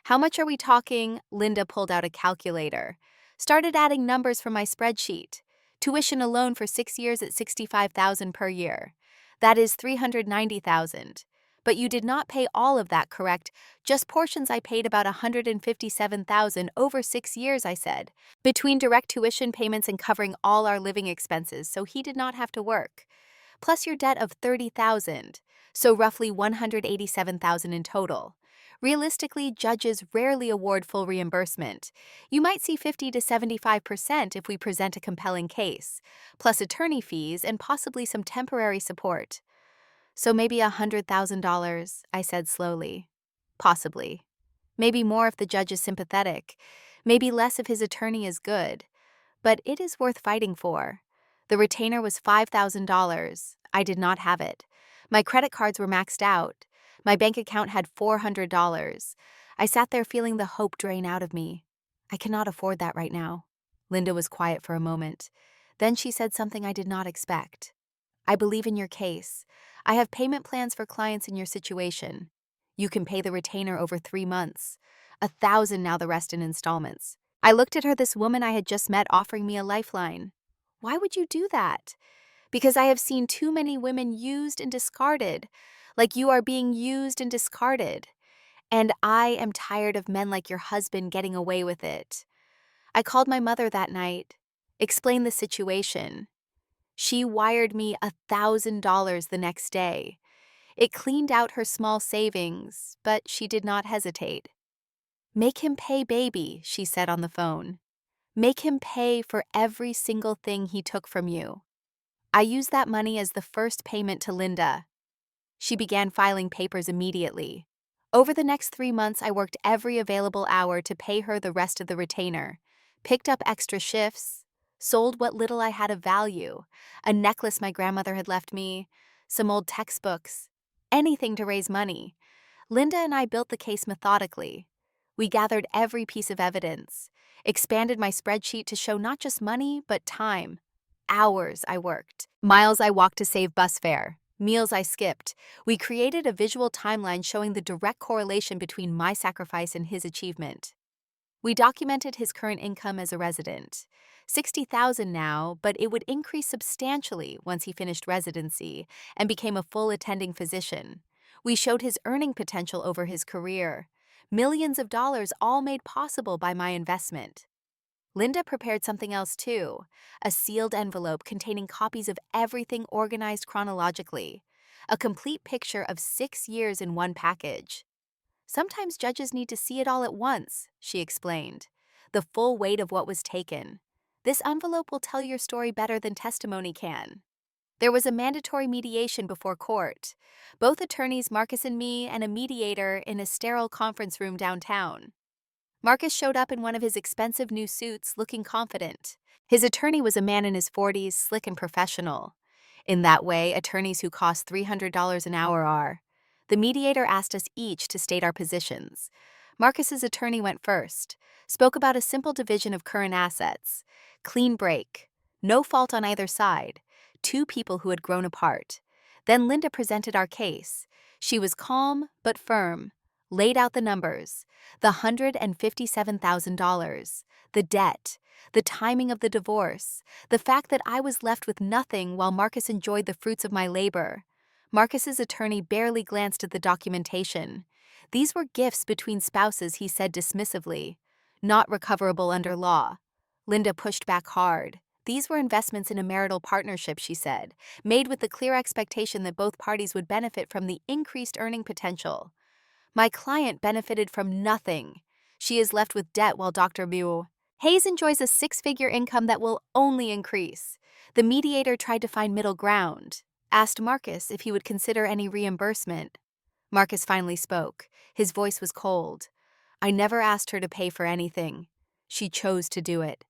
How much are we talking? Linda pulled out a calculator. Started adding numbers from my spreadsheet. Tuition alone for 6 years at $65,000 per year. That is $390,000. But you did not pay all of that, correct? Just portions. I paid about $157,000 over 6 years, I said, between direct tuition payments and covering all our living expenses, so he did not have to work. Plus your debt of $30,000, so roughly $187,000 in total. Realistically, judges rarely award full reimbursement. You might see 50 to 75% if we present a compelling case, plus attorney fees and possibly some temporary support. So maybe $100,000, I said slowly. Possibly. Maybe more if the judge is sympathetic. Maybe less if his attorney is good. But it is worth fighting for. The retainer was $5,000. I did not have it. My credit cards were maxed out. My bank account had $400. I sat there feeling the hope drain out of me. I cannot afford that right now. Linda was quiet for a moment. Then she said something I did not expect. I believe in your case. I have payment plans for clients in your situation. You can pay the retainer over 3 months. $1,000 now, the rest in installments. I looked at her, this woman I had just met offering me a lifeline. Why would you do that? Because I have seen too many women used and discarded, like you are being used and discarded. And I am tired of men like your husband getting away with it. I called my mother that night, explained the situation. She wired me $1,000 the next day. It cleaned out her small savings, but she did not hesitate. Make him pay, baby, she said on the phone. Make him pay for every single thing he took from you. I used that money as the first payment to Linda. She began filing papers immediately. Over the next 3 months, I worked every available hour to pay her the rest of the retainer, picked up extra shifts, sold what little I had of value, a necklace my grandmother had left me, some old textbooks, anything to raise money. Linda and I built the case methodically. We gathered every piece of evidence, expanded my spreadsheet to show not just money, but time. Hours I worked, miles I walked to save bus fare, meals I skipped. We created a visual timeline showing the direct correlation between my sacrifice and his achievement. We documented his current income as a resident. 60,000 now, but it would increase substantially once he finished residency and became a full attending physician. We showed his earning potential over his career. Millions of dollars all made possible by my investment. Linda prepared something else too, a sealed envelope containing copies of everything organized chronologically, a complete picture of 6 years in one package. Sometimes judges need to see it all at once, she explained. The full weight of what was taken. This envelope will tell your story better than testimony can. There was a mandatory mediation before court. Both attorneys, Marcus and me, and a mediator in a sterile conference room downtown. Marcus showed up in one of his expensive new suits, looking confident. His attorney was a man in his 40s, slick and professional. In that way, attorneys who cost $300 an hour are. The mediator asked us each to state our positions. Marcus's attorney went first, spoke about a simple division of current assets, clean break, no fault on either side, two people who had grown apart. Then Linda presented our case. She was calm but firm, laid out the numbers, the $157,000, the debt, the timing of the divorce, the fact that I was left with nothing while Marcus enjoyed the fruits of my labor. Marcus's attorney barely glanced at the documentation. These were gifts between spouses, he said dismissively, not recoverable under law. Linda pushed back hard. These were investments in a marital partnership, she said, made with the clear expectation that both parties would benefit from the increased earning potential. My client benefited from nothing. She is left with debt while Dr. Hayes enjoys a six-figure income that will only increase. The mediator tried to find middle ground, asked Marcus if he would consider any reimbursement. Marcus finally spoke. His voice was cold. I never asked her to pay for anything. She chose to do it.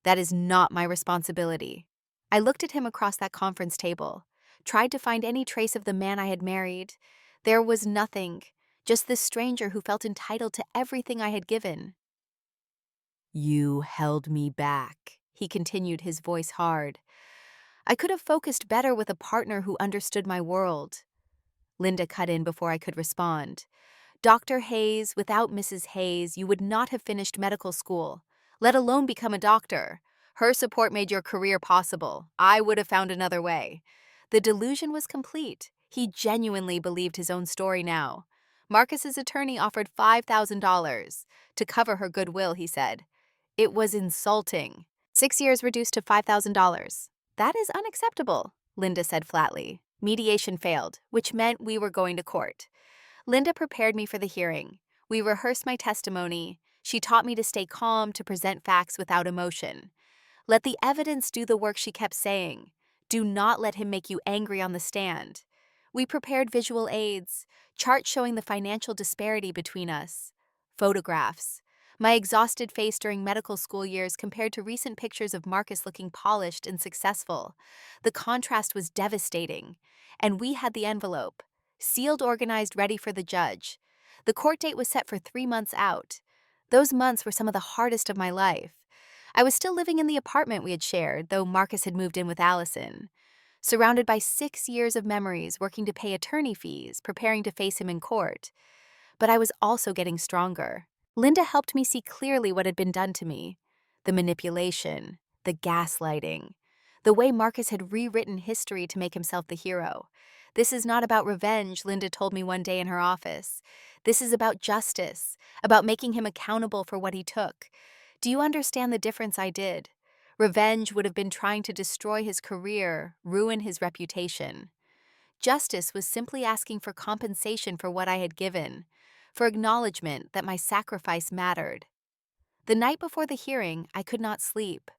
That is not my responsibility. I looked at him across that conference table, tried to find any trace of the man I had married. There was nothing, just this stranger who felt entitled to everything I had given. You held me back, he continued, his voice hard. I could have focused better with a partner who understood my world. Linda cut in before I could respond. Dr. Hayes, without Mrs. Hayes, you would not have finished medical school, let alone become a doctor. Her support made your career possible. I would have found another way. The delusion was complete. He genuinely believed his own story now. Marcus's attorney offered $5,000 to cover her goodwill, he said. It was insulting. 6 years reduced to $5,000. That is unacceptable, Linda said flatly. Mediation failed, which meant we were going to court. Linda prepared me for the hearing. We rehearsed my testimony. She taught me to stay calm, to present facts without emotion. Let the evidence do the work, she kept saying. Do not let him make you angry on the stand. We prepared visual aids, charts showing the financial disparity between us, photographs. My exhausted face during medical school years compared to recent pictures of Marcus looking polished and successful. The contrast was devastating. And we had the envelope, sealed, organized, ready for the judge. The court date was set for 3 months out. Those months were some of the hardest of my life. I was still living in the apartment we had shared, though Marcus had moved in with Allison. Surrounded by 6 years of memories, working to pay attorney fees, preparing to face him in court. But I was also getting stronger. Linda helped me see clearly what had been done to me. The manipulation, the gaslighting, the way Marcus had rewritten history to make himself the hero. This is not about revenge, Linda told me one day in her office. This is about justice, about making him accountable for what he took. Do you understand the difference I did? Revenge would have been trying to destroy his career, ruin his reputation. Justice was simply asking for compensation for what I had given, for acknowledgement that my sacrifice mattered. The night before the hearing, I could not sleep,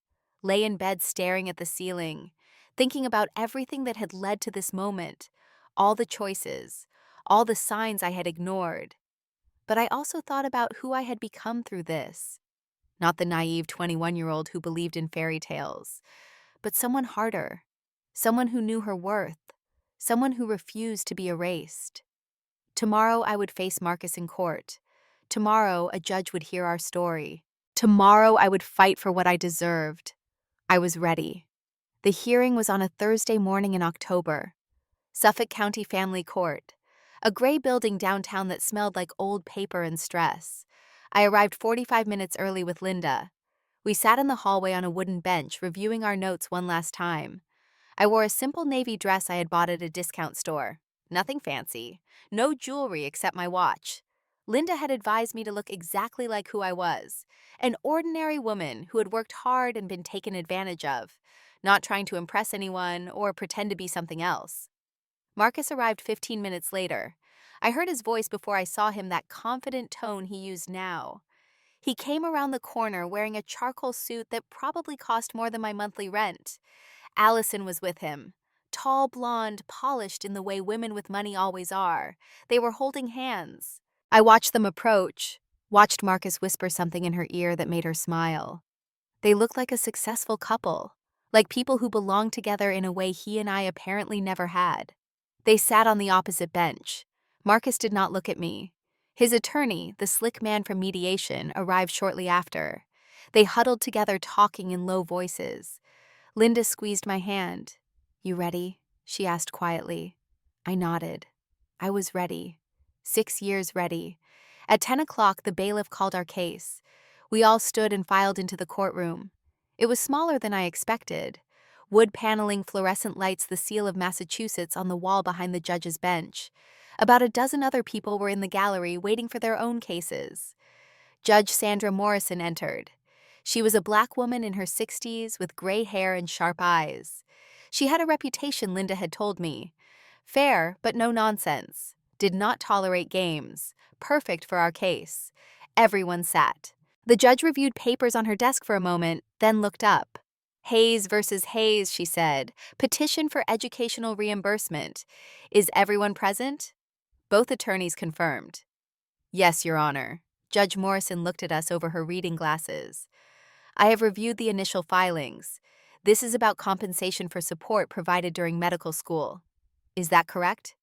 lay in bed staring at the ceiling, thinking about everything that had led to this moment, all the choices, all the signs I had ignored. But I also thought about who I had become through this. Not the naive 21-year-old who believed in fairy tales, but someone harder, someone who knew her worth, someone who refused to be erased. Tomorrow I would face Marcus in court. Tomorrow a judge would hear our story. Tomorrow I would fight for what I deserved. I was ready. The hearing was on a Thursday morning in October. Suffolk County Family Court, a gray building downtown that smelled like old paper and stress. I arrived 45 minutes early with Linda. We sat in the hallway on a wooden bench, reviewing our notes one last time. I wore a simple navy dress I had bought at a discount store. Nothing fancy. No jewelry except my watch. Linda had advised me to look exactly like who I was, an ordinary woman who had worked hard and been taken advantage of, not trying to impress anyone or pretend to be something else. Marcus arrived 15 minutes later. I heard his voice before I saw him, that confident tone he used now. He came around the corner wearing a charcoal suit that probably cost more than my monthly rent. Allison was with him. Tall, blonde, polished in the way women with money always are. They were holding hands. I watched them approach, watched Marcus whisper something in her ear that made her smile. They looked like a successful couple, like people who belonged together in a way he and I apparently never had. They sat on the opposite bench. Marcus did not look at me. His attorney, the slick man from mediation, arrived shortly after. They huddled together, talking in low voices. Linda squeezed my hand. "You ready?" she asked quietly. I nodded. I was ready. 6 years ready. At 10 o'clock, the bailiff called our case. We all stood and filed into the courtroom. It was smaller than I expected. Wood paneling, fluorescent lights, the seal of Massachusetts on the wall behind the judge's bench. About a dozen other people were in the gallery waiting for their own cases. Judge Sandra Morrison entered. She was a black woman in her 60s with gray hair and sharp eyes. She had a reputation, Linda had told me. Fair, but no nonsense. Did not tolerate games. Perfect for our case. Everyone sat. The judge reviewed papers on her desk for a moment, then looked up. "Hayes versus Hayes," she said. "Petition for educational reimbursement. Is everyone present?" Both attorneys confirmed. "Yes, Your Honor." Judge Morrison looked at us over her reading glasses. "I have reviewed the initial filings. This is about compensation for support provided during medical school. Is that correct?"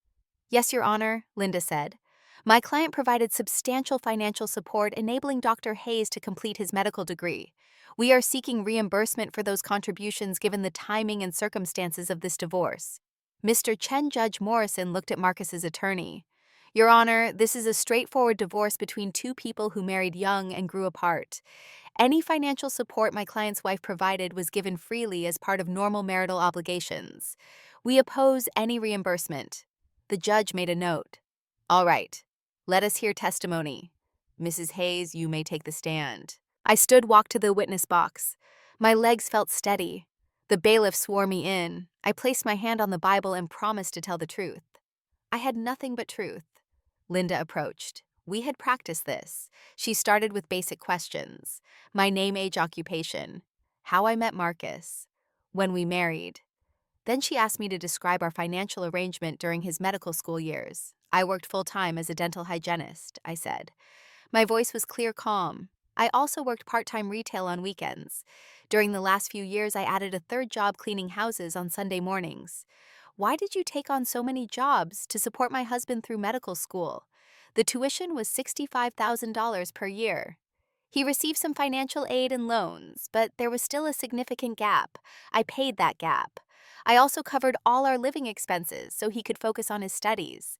"Yes, Your Honor," Linda said. "My client provided substantial financial support, enabling Dr. Hayes to complete his medical degree. We are seeking reimbursement for those contributions given the timing and circumstances of this divorce." Mr. Chen Judge Morrison looked at Marcus's attorney. "Your Honor, this is a straightforward divorce between two people who married young and grew apart. Any financial support my client's wife provided was given freely as part of normal marital obligations. We oppose any reimbursement." The judge made a note. "All right. Let us hear testimony. Mrs. Hayes, you may take the stand." I stood, walked to the witness box. My legs felt steady. The bailiff swore me in. I placed my hand on the Bible and promised to tell the truth. I had nothing but truth. Linda approached. We had practiced this. She started with basic questions. My name, age, occupation. How I met Marcus. When we married. Then she asked me to describe our financial arrangement during his medical school years. "I worked full-time as a dental hygienist," I said. My voice was clear, calm. "I also worked part-time retail on weekends. During the last few years, I added a third job cleaning houses on Sunday mornings." "Why did you take on so many jobs?" "To support my husband through medical school. The tuition was $65,000 per year. He received some financial aid and loans, but there was still a significant gap. I paid that gap. I also covered all our living expenses so he could focus on his studies."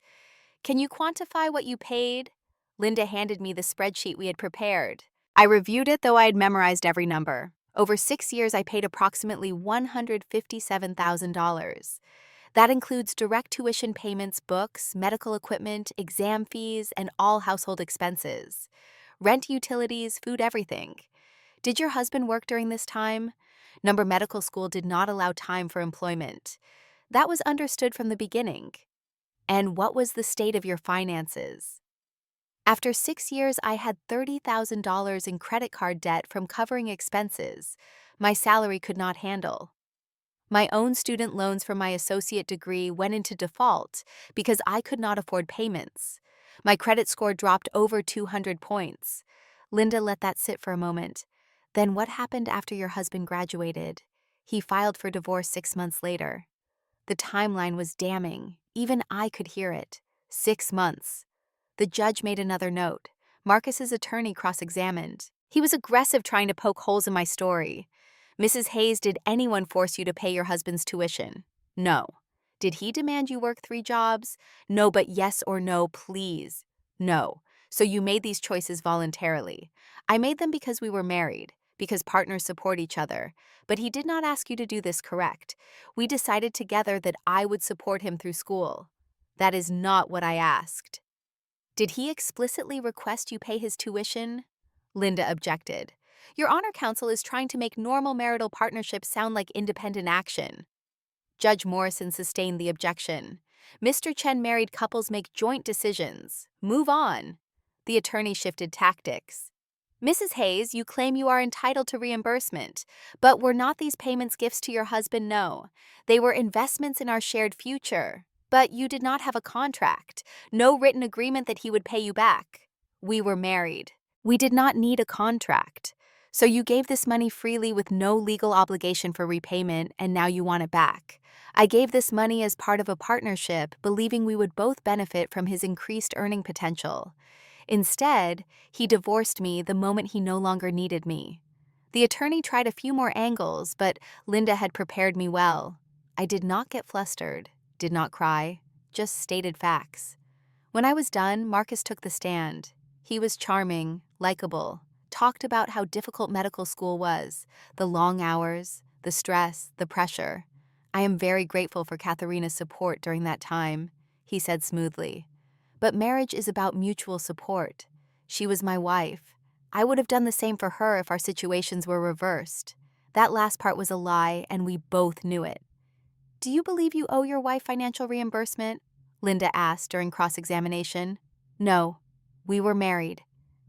"Can you quantify what you paid?" Linda handed me the spreadsheet we had prepared. I reviewed it, though I had memorized every number. Over 6 years, I paid approximately $157,000. That includes direct tuition payments, books, medical equipment, exam fees, and all household expenses. Rent, utilities, food, everything. "Did your husband work during this time?" Number medical school did not allow time for employment. That was understood from the beginning. "And what was the state of your finances?" After 6 years, I had $30,000 in credit card debt from covering expenses my salary could not handle. My own student loans for my associate degree went into default because I could not afford payments. My credit score dropped over 200 points. Linda let that sit for a moment. "Then what happened after your husband graduated?" "He filed for divorce 6 months later." The timeline was damning. Even I could hear it. 6 months. The judge made another note. Marcus's attorney cross-examined. He was aggressive, trying to poke holes in my story. "Mrs. Hayes, did anyone force you to pay your husband's tuition?" "No." "Did he demand you work 3 jobs?" "No, but yes or no, please." "No." So you made these choices voluntarily. I made them because we were married, because partners support each other. But he did not ask you to do this, correct? We decided together that I would support him through school. That is not what I asked. Did he explicitly request you pay his tuition? Linda objected. Your Honor Counsel is trying to make normal marital partnerships sound like independent action. Judge Morrison sustained the objection. Mr. Chen married couples make joint decisions. Move on. The attorney shifted tactics. Mrs. Hayes, you claim you are entitled to reimbursement, but were not these payments gifts to your husband? No. They were investments in our shared future. But you did not have a contract, no written agreement that he would pay you back. We were married. We did not need a contract. So you gave this money freely with no legal obligation for repayment, and now you want it back. I gave this money as part of a partnership, believing we would both benefit from his increased earning potential. Instead, he divorced me the moment he no longer needed me. The attorney tried a few more angles, but Linda had prepared me well. I did not get flustered, did not cry, just stated facts. When I was done, Marcus took the stand. He was charming, likable, talked about how difficult medical school was, the long hours, the stress, the pressure. I am very grateful for Katharina's support during that time, he said smoothly. But marriage is about mutual support. She was my wife. I would have done the same for her if our situations were reversed. That last part was a lie, and we both knew it. Do you believe you owe your wife financial reimbursement? Linda asked during cross-examination. No. We were married.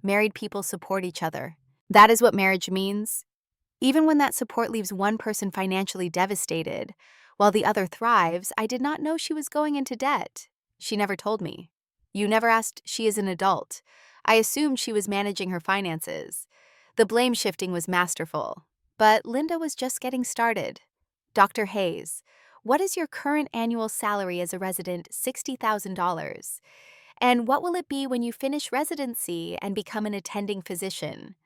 Married people support each other. That is what marriage means. Even when that support leaves one person financially devastated, while the other thrives, I did not know she was going into debt. She never told me. You never asked she is an adult. I assumed she was managing her finances. The blame shifting was masterful. But Linda was just getting started. Dr. Hayes, what is your current annual salary as a resident? $60,000. And what will it be when you finish residency and become an attending physician?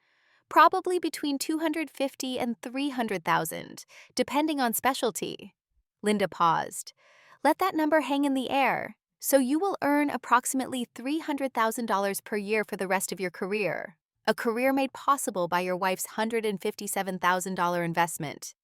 Probably between $250,000 and $300,000, depending on specialty. Linda paused. Let that number hang in the air. So you will earn approximately $300,000 per year for the rest of your career. A career made possible by your wife's $157,000 investment.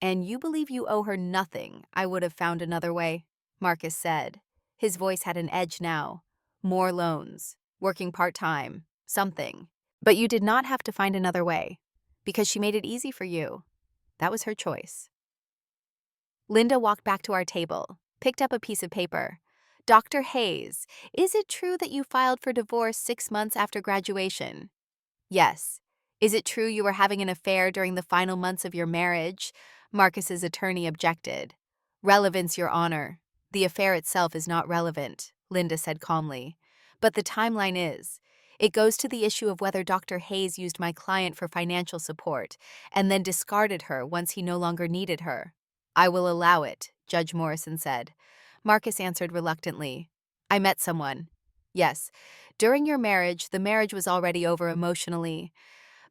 And you believe you owe her nothing. I would have found another way, Marcus said. His voice had an edge now. More loans, working part-time, something. But you did not have to find another way, because she made it easy for you. That was her choice. Linda walked back to our table, picked up a piece of paper. Dr. Hayes, is it true that you filed for divorce 6 months after graduation? Yes. Is it true you were having an affair during the final months of your marriage? Marcus's attorney objected. Relevance, Your Honor. The affair itself is not relevant, Linda said calmly. But the timeline is. It goes to the issue of whether Dr. Hayes used my client for financial support and then discarded her once he no longer needed her. I will allow it, Judge Morrison said. Marcus answered reluctantly. I met someone. Yes, during your marriage, the marriage was already over emotionally.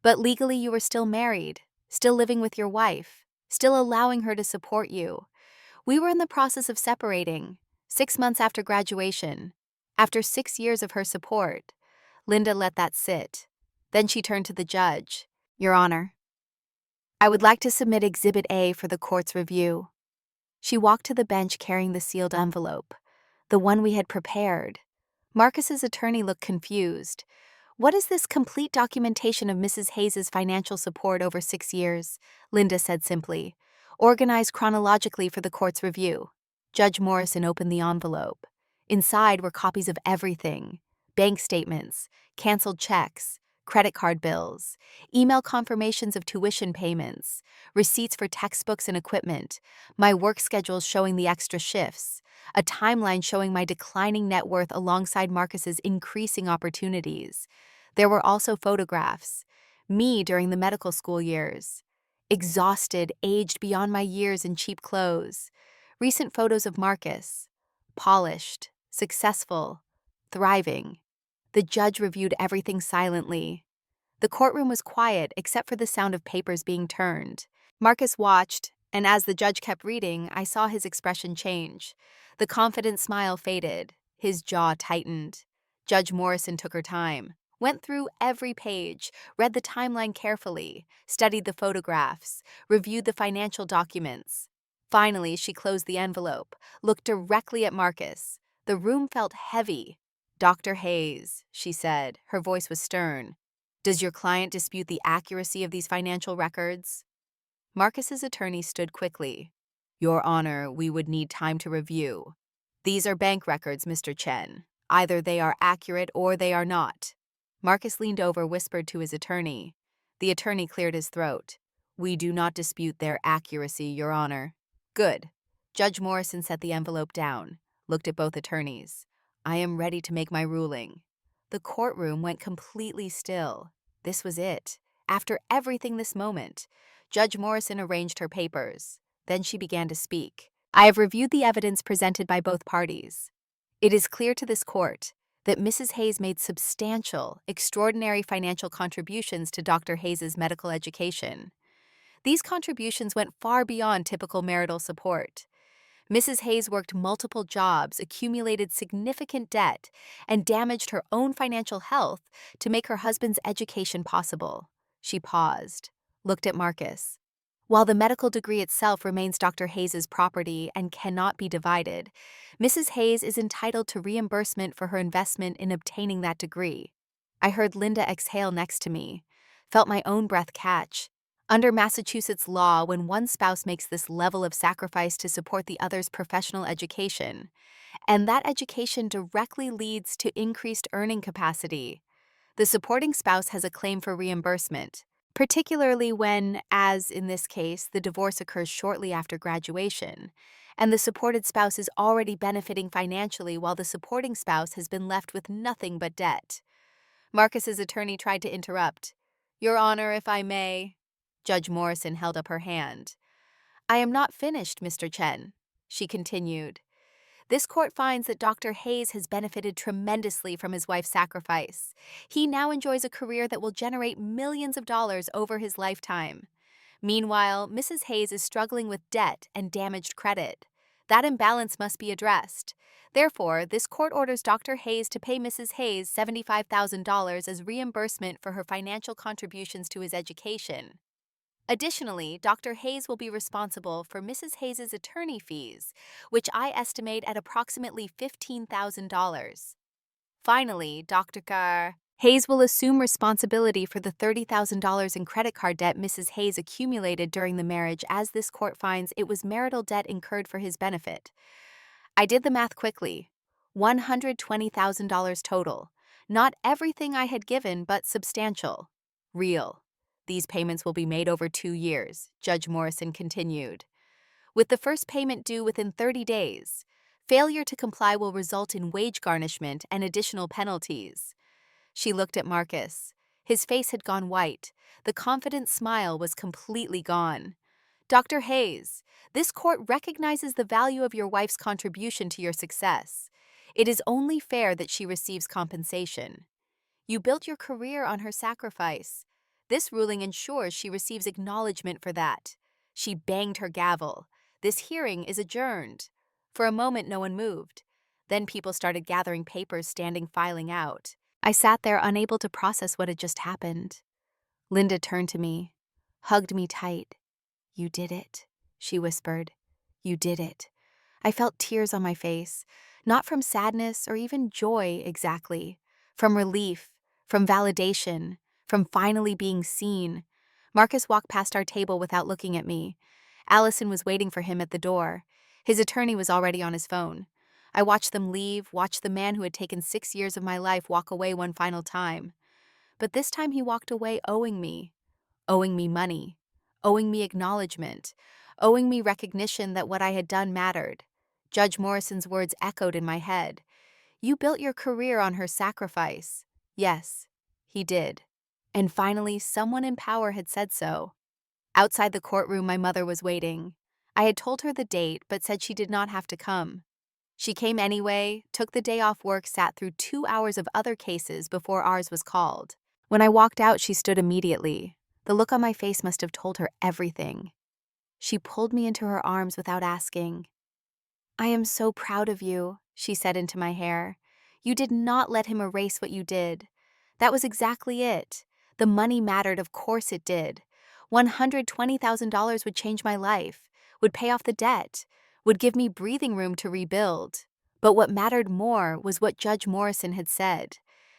But legally you were still married, still living with your wife, still allowing her to support you. We were in the process of separating, 6 months after graduation. After 6 years of her support, Linda let that sit. Then she turned to the judge. Your Honor, I would like to submit Exhibit A for the court's review. She walked to the bench carrying the sealed envelope, the one we had prepared. Marcus's attorney looked confused. What is this complete documentation of Mrs. Hayes's financial support over 6 years? Linda said simply. Organized chronologically for the court's review. Judge Morrison opened the envelope. Inside were copies of everything. Bank statements, canceled checks, credit card bills, email confirmations of tuition payments, receipts for textbooks and equipment, my work schedules showing the extra shifts, a timeline showing my declining net worth alongside Marcus's increasing opportunities. There were also photographs. Me during the medical school years. Exhausted, aged beyond my years in cheap clothes. Recent photos of Marcus. Polished, successful, thriving. The judge reviewed everything silently. The courtroom was quiet except for the sound of papers being turned. Marcus watched, and as the judge kept reading, I saw his expression change. The confident smile faded. His jaw tightened. Judge Morrison took her time, went through every page, read the timeline carefully, studied the photographs, reviewed the financial documents. Finally, she closed the envelope, looked directly at Marcus. The room felt heavy. "Dr. Hayes," she said, her voice was stern, "does your client dispute the accuracy of these financial records?" Marcus's attorney stood quickly. "Your Honor, we would need time to review. These are bank records, Mr. Chen. Either they are accurate or they are not." Marcus leaned over, whispered to his attorney. The attorney cleared his throat. "We do not dispute their accuracy, Your Honor." "Good." Judge Morrison set the envelope down, looked at both attorneys. "I am ready to make my ruling." The courtroom went completely still. This was it. After everything this moment, Judge Morrison arranged her papers. Then she began to speak. "I have reviewed the evidence presented by both parties. It is clear to this court that Mrs. Hayes made substantial, extraordinary financial contributions to Dr. Hayes's medical education. These contributions went far beyond typical marital support. Mrs. Hayes worked multiple jobs, accumulated significant debt, and damaged her own financial health to make her husband's education possible." She paused, looked at Marcus. "While the medical degree itself remains Dr. Hayes's property and cannot be divided, Mrs. Hayes is entitled to reimbursement for her investment in obtaining that degree." I heard Linda exhale next to me, felt my own breath catch. Under Massachusetts law, when one spouse makes this level of sacrifice to support the other's professional education, and that education directly leads to increased earning capacity, the supporting spouse has a claim for reimbursement, particularly when, as in this case, the divorce occurs shortly after graduation, and the supported spouse is already benefiting financially while the supporting spouse has been left with nothing but debt. Marcus's attorney tried to interrupt. "Your Honor, if I may." Judge Morrison held up her hand. "I am not finished, Mr. Chen," she continued. "This court finds that Dr. Hayes has benefited tremendously from his wife's sacrifice. He now enjoys a career that will generate millions of dollars over his lifetime. Meanwhile, Mrs. Hayes is struggling with debt and damaged credit. That imbalance must be addressed. Therefore, this court orders Dr. Hayes to pay Mrs. Hayes $75,000 as reimbursement for her financial contributions to his education. Additionally, Dr. Hayes will be responsible for Mrs. Hayes's attorney fees, which I estimate at approximately $15,000. Finally, Dr. Hayes will assume responsibility for the $30,000 in credit card debt Mrs. Hayes accumulated during the marriage, as this court finds it was marital debt incurred for his benefit." I did the math quickly. $120,000 total. Not everything I had given, but substantial. Real. "These payments will be made over 2 years, Judge Morrison continued, with the first payment due within 30 days. Failure to comply will result in wage garnishment and additional penalties." She looked at Marcus. His face had gone white. The confident smile was completely gone. "Dr. Hayes, this court recognizes the value of your wife's contribution to your success. It is only fair that she receives compensation. You built your career on her sacrifice. This ruling ensures she receives acknowledgement for that." She banged her gavel. "This hearing is adjourned." For a moment, no one moved. Then people started gathering papers, standing, filing out. I sat there, unable to process what had just happened. Linda turned to me, hugged me tight. "You did it," she whispered. "You did it." I felt tears on my face, not from sadness or even joy exactly, from relief, from validation, from finally being seen. Marcus walked past our table without looking at me. Allison was waiting for him at the door. His attorney was already on his phone. I watched them leave, watched the man who had taken 6 years of my life walk away one final time. But this time he walked away owing me money, owing me acknowledgement, owing me recognition that what I had done mattered. Judge Morrison's words echoed in my head. "You built your career on her sacrifice." Yes, he did. And finally, someone in power had said so. Outside the courtroom, my mother was waiting. I had told her the date, but said she did not have to come. She came anyway, took the day off work, sat through 2 hours of other cases before ours was called. When I walked out, she stood immediately. The look on my face must have told her everything. She pulled me into her arms without asking. "I am so proud of you," she said into my hair. You did not let him erase what you did. That was exactly it. The money mattered, of course it did. $120,000 would change my life, would pay off the debt, would give me breathing room to rebuild. But what mattered more was what Judge Morrison had said.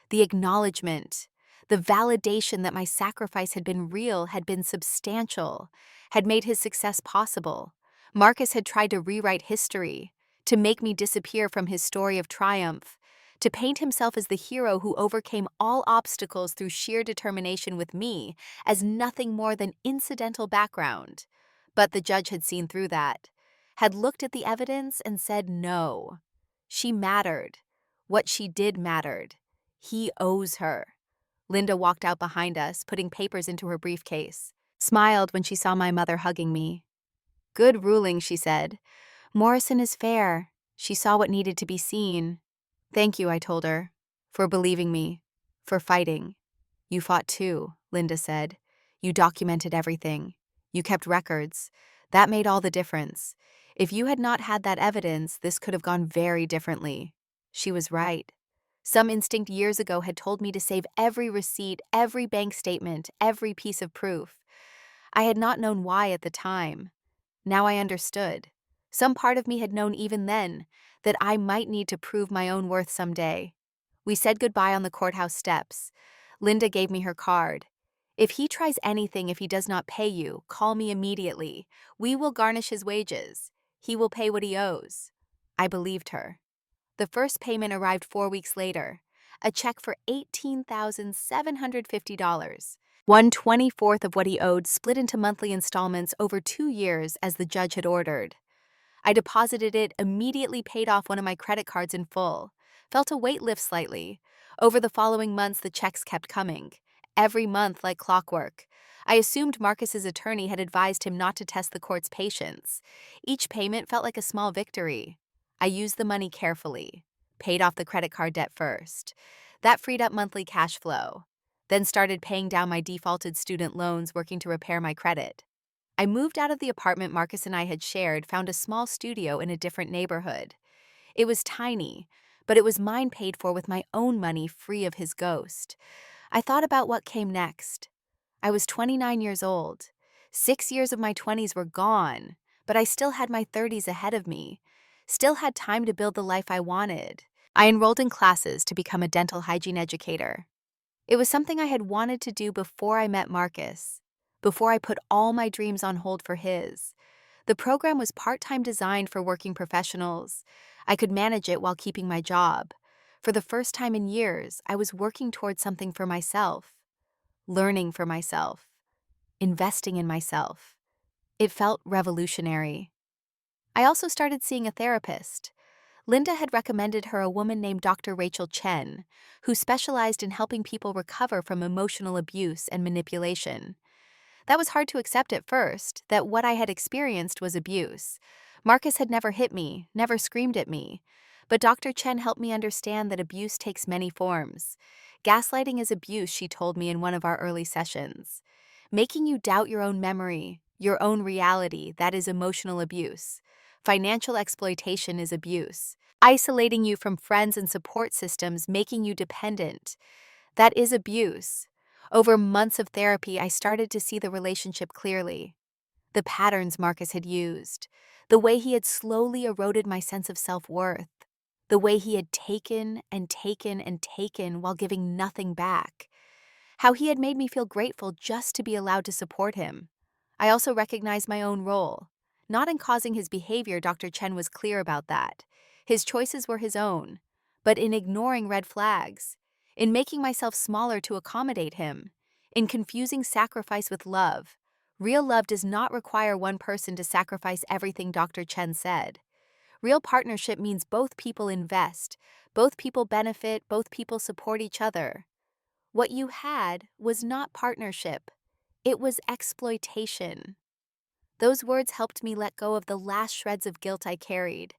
The acknowledgement, the validation that my sacrifice had been real, had been substantial, had made his success possible. Marcus had tried to rewrite history, to make me disappear from his story of triumph, to paint himself as the hero who overcame all obstacles through sheer determination with me as nothing more than incidental background. But the judge had seen through that, had looked at the evidence and said no. She mattered. What she did mattered. He owes her. Linda walked out behind us, putting papers into her briefcase, smiled when she saw my mother hugging me. Good ruling, she said. Morrison is fair. She saw what needed to be seen. Thank you, I told her, for believing me, for fighting. You fought too, Linda said. You documented everything. You kept records. That made all the difference. If you had not had that evidence, this could have gone very differently. She was right. Some instinct years ago had told me to save every receipt, every bank statement, every piece of proof. I had not known why at the time. Now I understood. Some part of me had known even then that I might need to prove my own worth someday. We said goodbye on the courthouse steps. Linda gave me her card. If he tries anything, if he does not pay you, call me immediately. We will garnish his wages. He will pay what he owes. I believed her. The first payment arrived 4 weeks later, a check for $18,750. 1/24 of what he owed, split into monthly installments over 2 years as the judge had ordered. I deposited it, immediately paid off one of my credit cards in full. Felt a weight lift slightly. Over the following months, the checks kept coming. Every month like clockwork. I assumed Marcus's attorney had advised him not to test the court's patience. Each payment felt like a small victory. I used the money carefully. Paid off the credit card debt first. That freed up monthly cash flow. Then started paying down my defaulted student loans, working to repair my credit. I moved out of the apartment Marcus and I had shared, found a small studio in a different neighborhood. It was tiny, but it was mine, paid for with my own money, free of his ghost. I thought about what came next. I was 29 years old. 6 years of my 20s were gone, but I still had my 30s ahead of me. Still had time to build the life I wanted. I enrolled in classes to become a dental hygiene educator. It was something I had wanted to do before I met Marcus, before I put all my dreams on hold for his. The program was part-time, designed for working professionals. I could manage it while keeping my job. For the first time in years, I was working towards something for myself, learning for myself, investing in myself. It felt revolutionary. I also started seeing a therapist. Linda had recommended her a woman named Dr. Rachel Chen, who specialized in helping people recover from emotional abuse and manipulation. That was hard to accept at first, that what I had experienced was abuse. Marcus had never hit me, never screamed at me. But Dr. Chen helped me understand that abuse takes many forms. Gaslighting is abuse, she told me in one of our early sessions. Making you doubt your own memory, your own reality, that is emotional abuse. Financial exploitation is abuse. Isolating you from friends and support systems, making you dependent. That is abuse. Over months of therapy, I started to see the relationship clearly. The patterns Marcus had used. The way he had slowly eroded my sense of self-worth. The way he had taken and taken and taken while giving nothing back. How he had made me feel grateful just to be allowed to support him. I also recognized my own role. Not in causing his behavior, Dr. Chen was clear about that. His choices were his own. But in ignoring red flags, in making myself smaller to accommodate him, in confusing sacrifice with love. Real love does not require one person to sacrifice everything, Dr. Chen said. Real partnership means both people invest, both people benefit, both people support each other. What you had was not partnership. It was exploitation. Those words helped me let go of the last shreds of guilt I carried.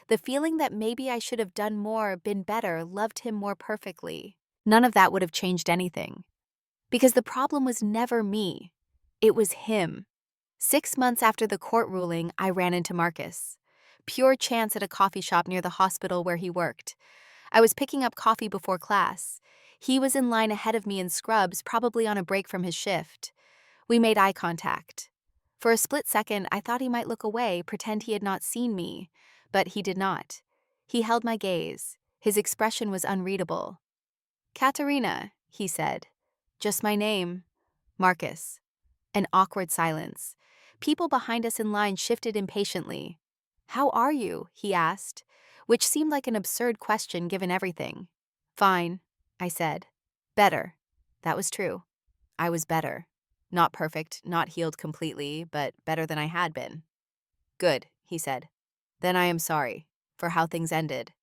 The feeling that maybe I should have done more, been better, loved him more perfectly. None of that would have changed anything. Because the problem was never me. It was him. 6 months after the court ruling, I ran into Marcus. Pure chance at a coffee shop near the hospital where he worked. I was picking up coffee before class. He was in line ahead of me in scrubs, probably on a break from his shift. We made eye contact. For a split second, I thought he might look away, pretend he had not seen me, but he did not. He held my gaze. His expression was unreadable. "Katerina," he said. "Just my name." "Marcus." An awkward silence. People behind us in line shifted impatiently. "How are you?" he asked, which seemed like an absurd question given everything. "Fine," I said. "Better." That was true. I was better. Not perfect, not healed completely, but better than I had been. "Good," he said. "Then I am sorry for how things ended."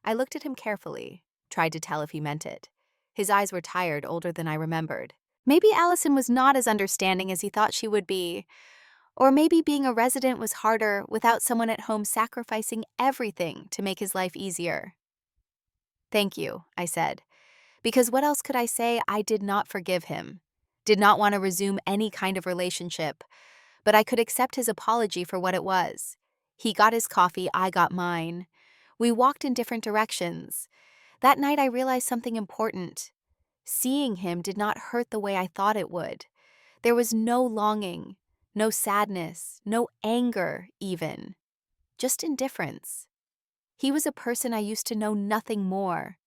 I looked at him carefully, tried to tell if he meant it. His eyes were tired, older than I remembered. Maybe Allison was not as understanding as he thought she would be. Or maybe being a resident was harder without someone at home sacrificing everything to make his life easier. "Thank you," I said. Because what else could I say? I did not forgive him. Did not want to resume any kind of relationship. But I could accept his apology for what it was. He got his coffee, I got mine. We walked in different directions. That night I realized something important. Seeing him did not hurt the way I thought it would. There was no longing, no sadness, no anger even. Just indifference. He was a person I used to know nothing more.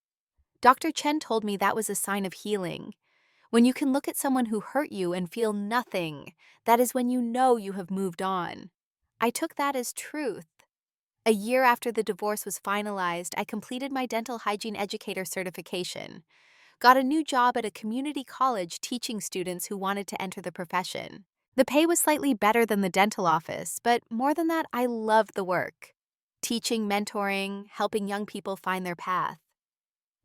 Dr. Chen told me that was a sign of healing. When you can look at someone who hurt you and feel nothing, that is when you know you have moved on. I took that as truth. A year after the divorce was finalized, I completed my dental hygiene educator certification. Got a new job at a community college teaching students who wanted to enter the profession. The pay was slightly better than the dental office, but more than that, I loved the work. Teaching, mentoring, helping young people find their path.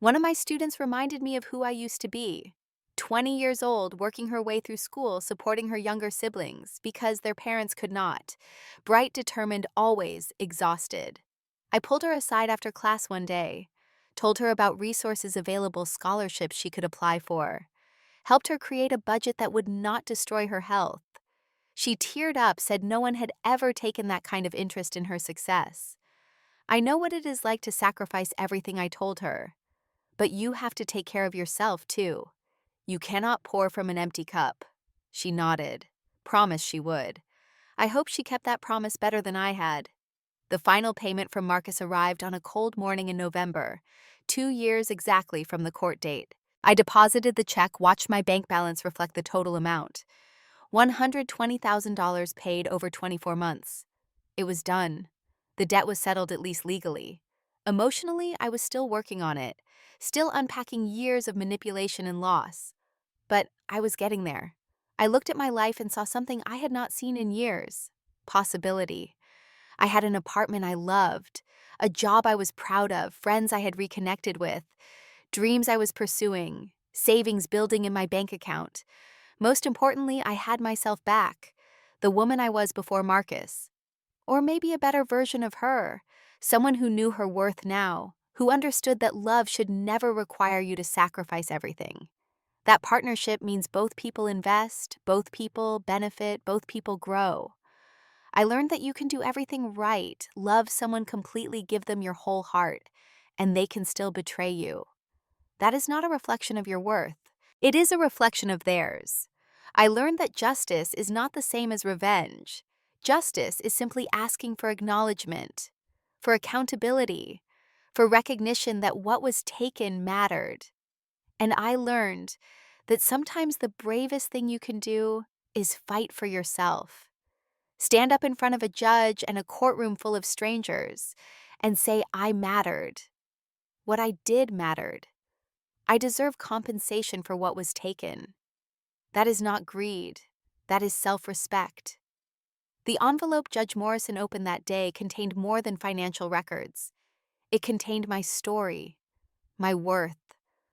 One of my students reminded me of who I used to be. 20 years old, working her way through school, supporting her younger siblings because their parents could not. Bright, determined, always exhausted. I pulled her aside after class one day, told her about resources available, scholarships she could apply for, helped her create a budget that would not destroy her health. She teared up, said no one had ever taken that kind of interest in her success. I know what it is like to sacrifice everything, I told her. But you have to take care of yourself, too. You cannot pour from an empty cup. She nodded. Promised she would. I hope she kept that promise better than I had. The final payment from Marcus arrived on a cold morning in November, 2 years exactly from the court date. I deposited the check, watched my bank balance reflect the total amount. $120,000 paid over 24 months. It was done. The debt was settled, at least legally. Emotionally, I was still working on it, still unpacking years of manipulation and loss. But I was getting there. I looked at my life and saw something I had not seen in years. Possibility. I had an apartment I loved, a job I was proud of, friends I had reconnected with, dreams I was pursuing, savings building in my bank account. Most importantly, I had myself back, the woman I was before Marcus. Or maybe a better version of her, someone who knew her worth now, who understood that love should never require you to sacrifice everything. That partnership means both people invest, both people benefit, both people grow. I learned that you can do everything right, love someone completely, give them your whole heart, and they can still betray you. That is not a reflection of your worth. It is a reflection of theirs. I learned that justice is not the same as revenge. Justice is simply asking for acknowledgement, for accountability, for recognition that what was taken mattered. And I learned that sometimes the bravest thing you can do is fight for yourself. Stand up in front of a judge and a courtroom full of strangers and say, I mattered. What I did mattered. I deserve compensation for what was taken. That is not greed. That is self-respect. The envelope Judge Morrison opened that day contained more than financial records. It contained my story, my worth,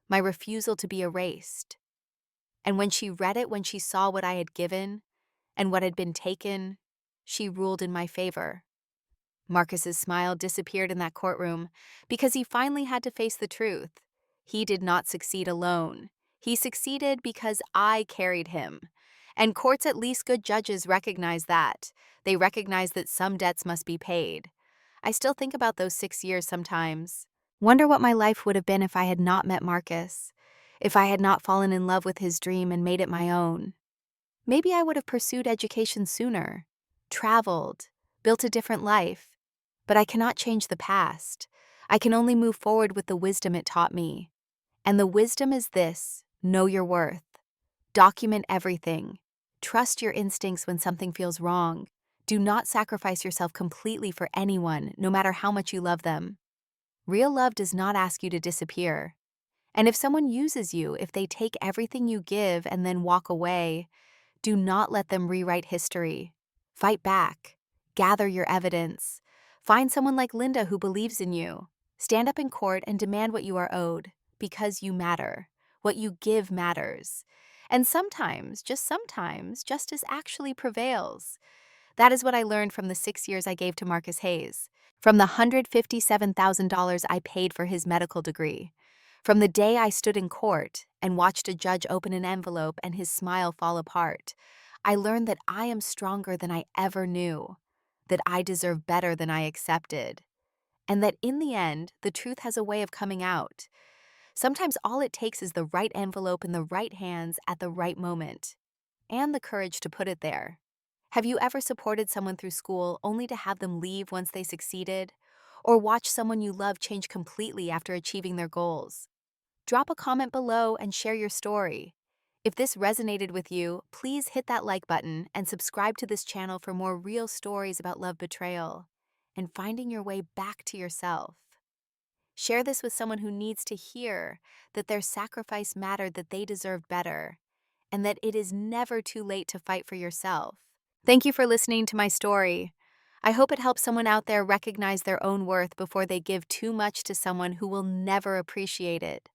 my refusal to be erased. And when she read it, when she saw what I had given and what had been taken, she ruled in my favor. Marcus's smile disappeared in that courtroom because he finally had to face the truth. He did not succeed alone. He succeeded because I carried him. And courts, at least good judges, recognize that. They recognize that some debts must be paid. I still think about those 6 years sometimes. Wonder what my life would have been if I had not met Marcus, if I had not fallen in love with his dream and made it my own. Maybe I would have pursued education sooner, traveled, built a different life. But I cannot change the past. I can only move forward with the wisdom it taught me. And the wisdom is this: know your worth. Document everything. Trust your instincts when something feels wrong. Do not sacrifice yourself completely for anyone, no matter how much you love them. Real love does not ask you to disappear. And if someone uses you, if they take everything you give and then walk away, do not let them rewrite history. Fight back. Gather your evidence. Find someone like Linda who believes in you. Stand up in court and demand what you are owed, because you matter. What you give matters. And sometimes, just sometimes, justice actually prevails. That is what I learned from the 6 years I gave to Marcus Hayes, from the $157,000 I paid for his medical degree, from the day I stood in court and watched a judge open an envelope and his smile fall apart. I learned that I am stronger than I ever knew, that I deserve better than I accepted, and that in the end, the truth has a way of coming out. Sometimes all it takes is the right envelope in the right hands at the right moment, and the courage to put it there. Have you ever supported someone through school only to have them leave once they succeeded? Or watch someone you love change completely after achieving their goals? Drop a comment below and share your story. If this resonated with you, please hit that like button and subscribe to this channel for more real stories about love betrayal and finding your way back to yourself. Share this with someone who needs to hear that their sacrifice mattered, that they deserve better, and that it is never too late to fight for yourself. Thank you for listening to my story. I hope it helps someone out there recognize their own worth before they give too much to someone who will never appreciate it.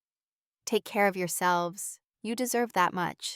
Take care of yourselves. You deserve that much.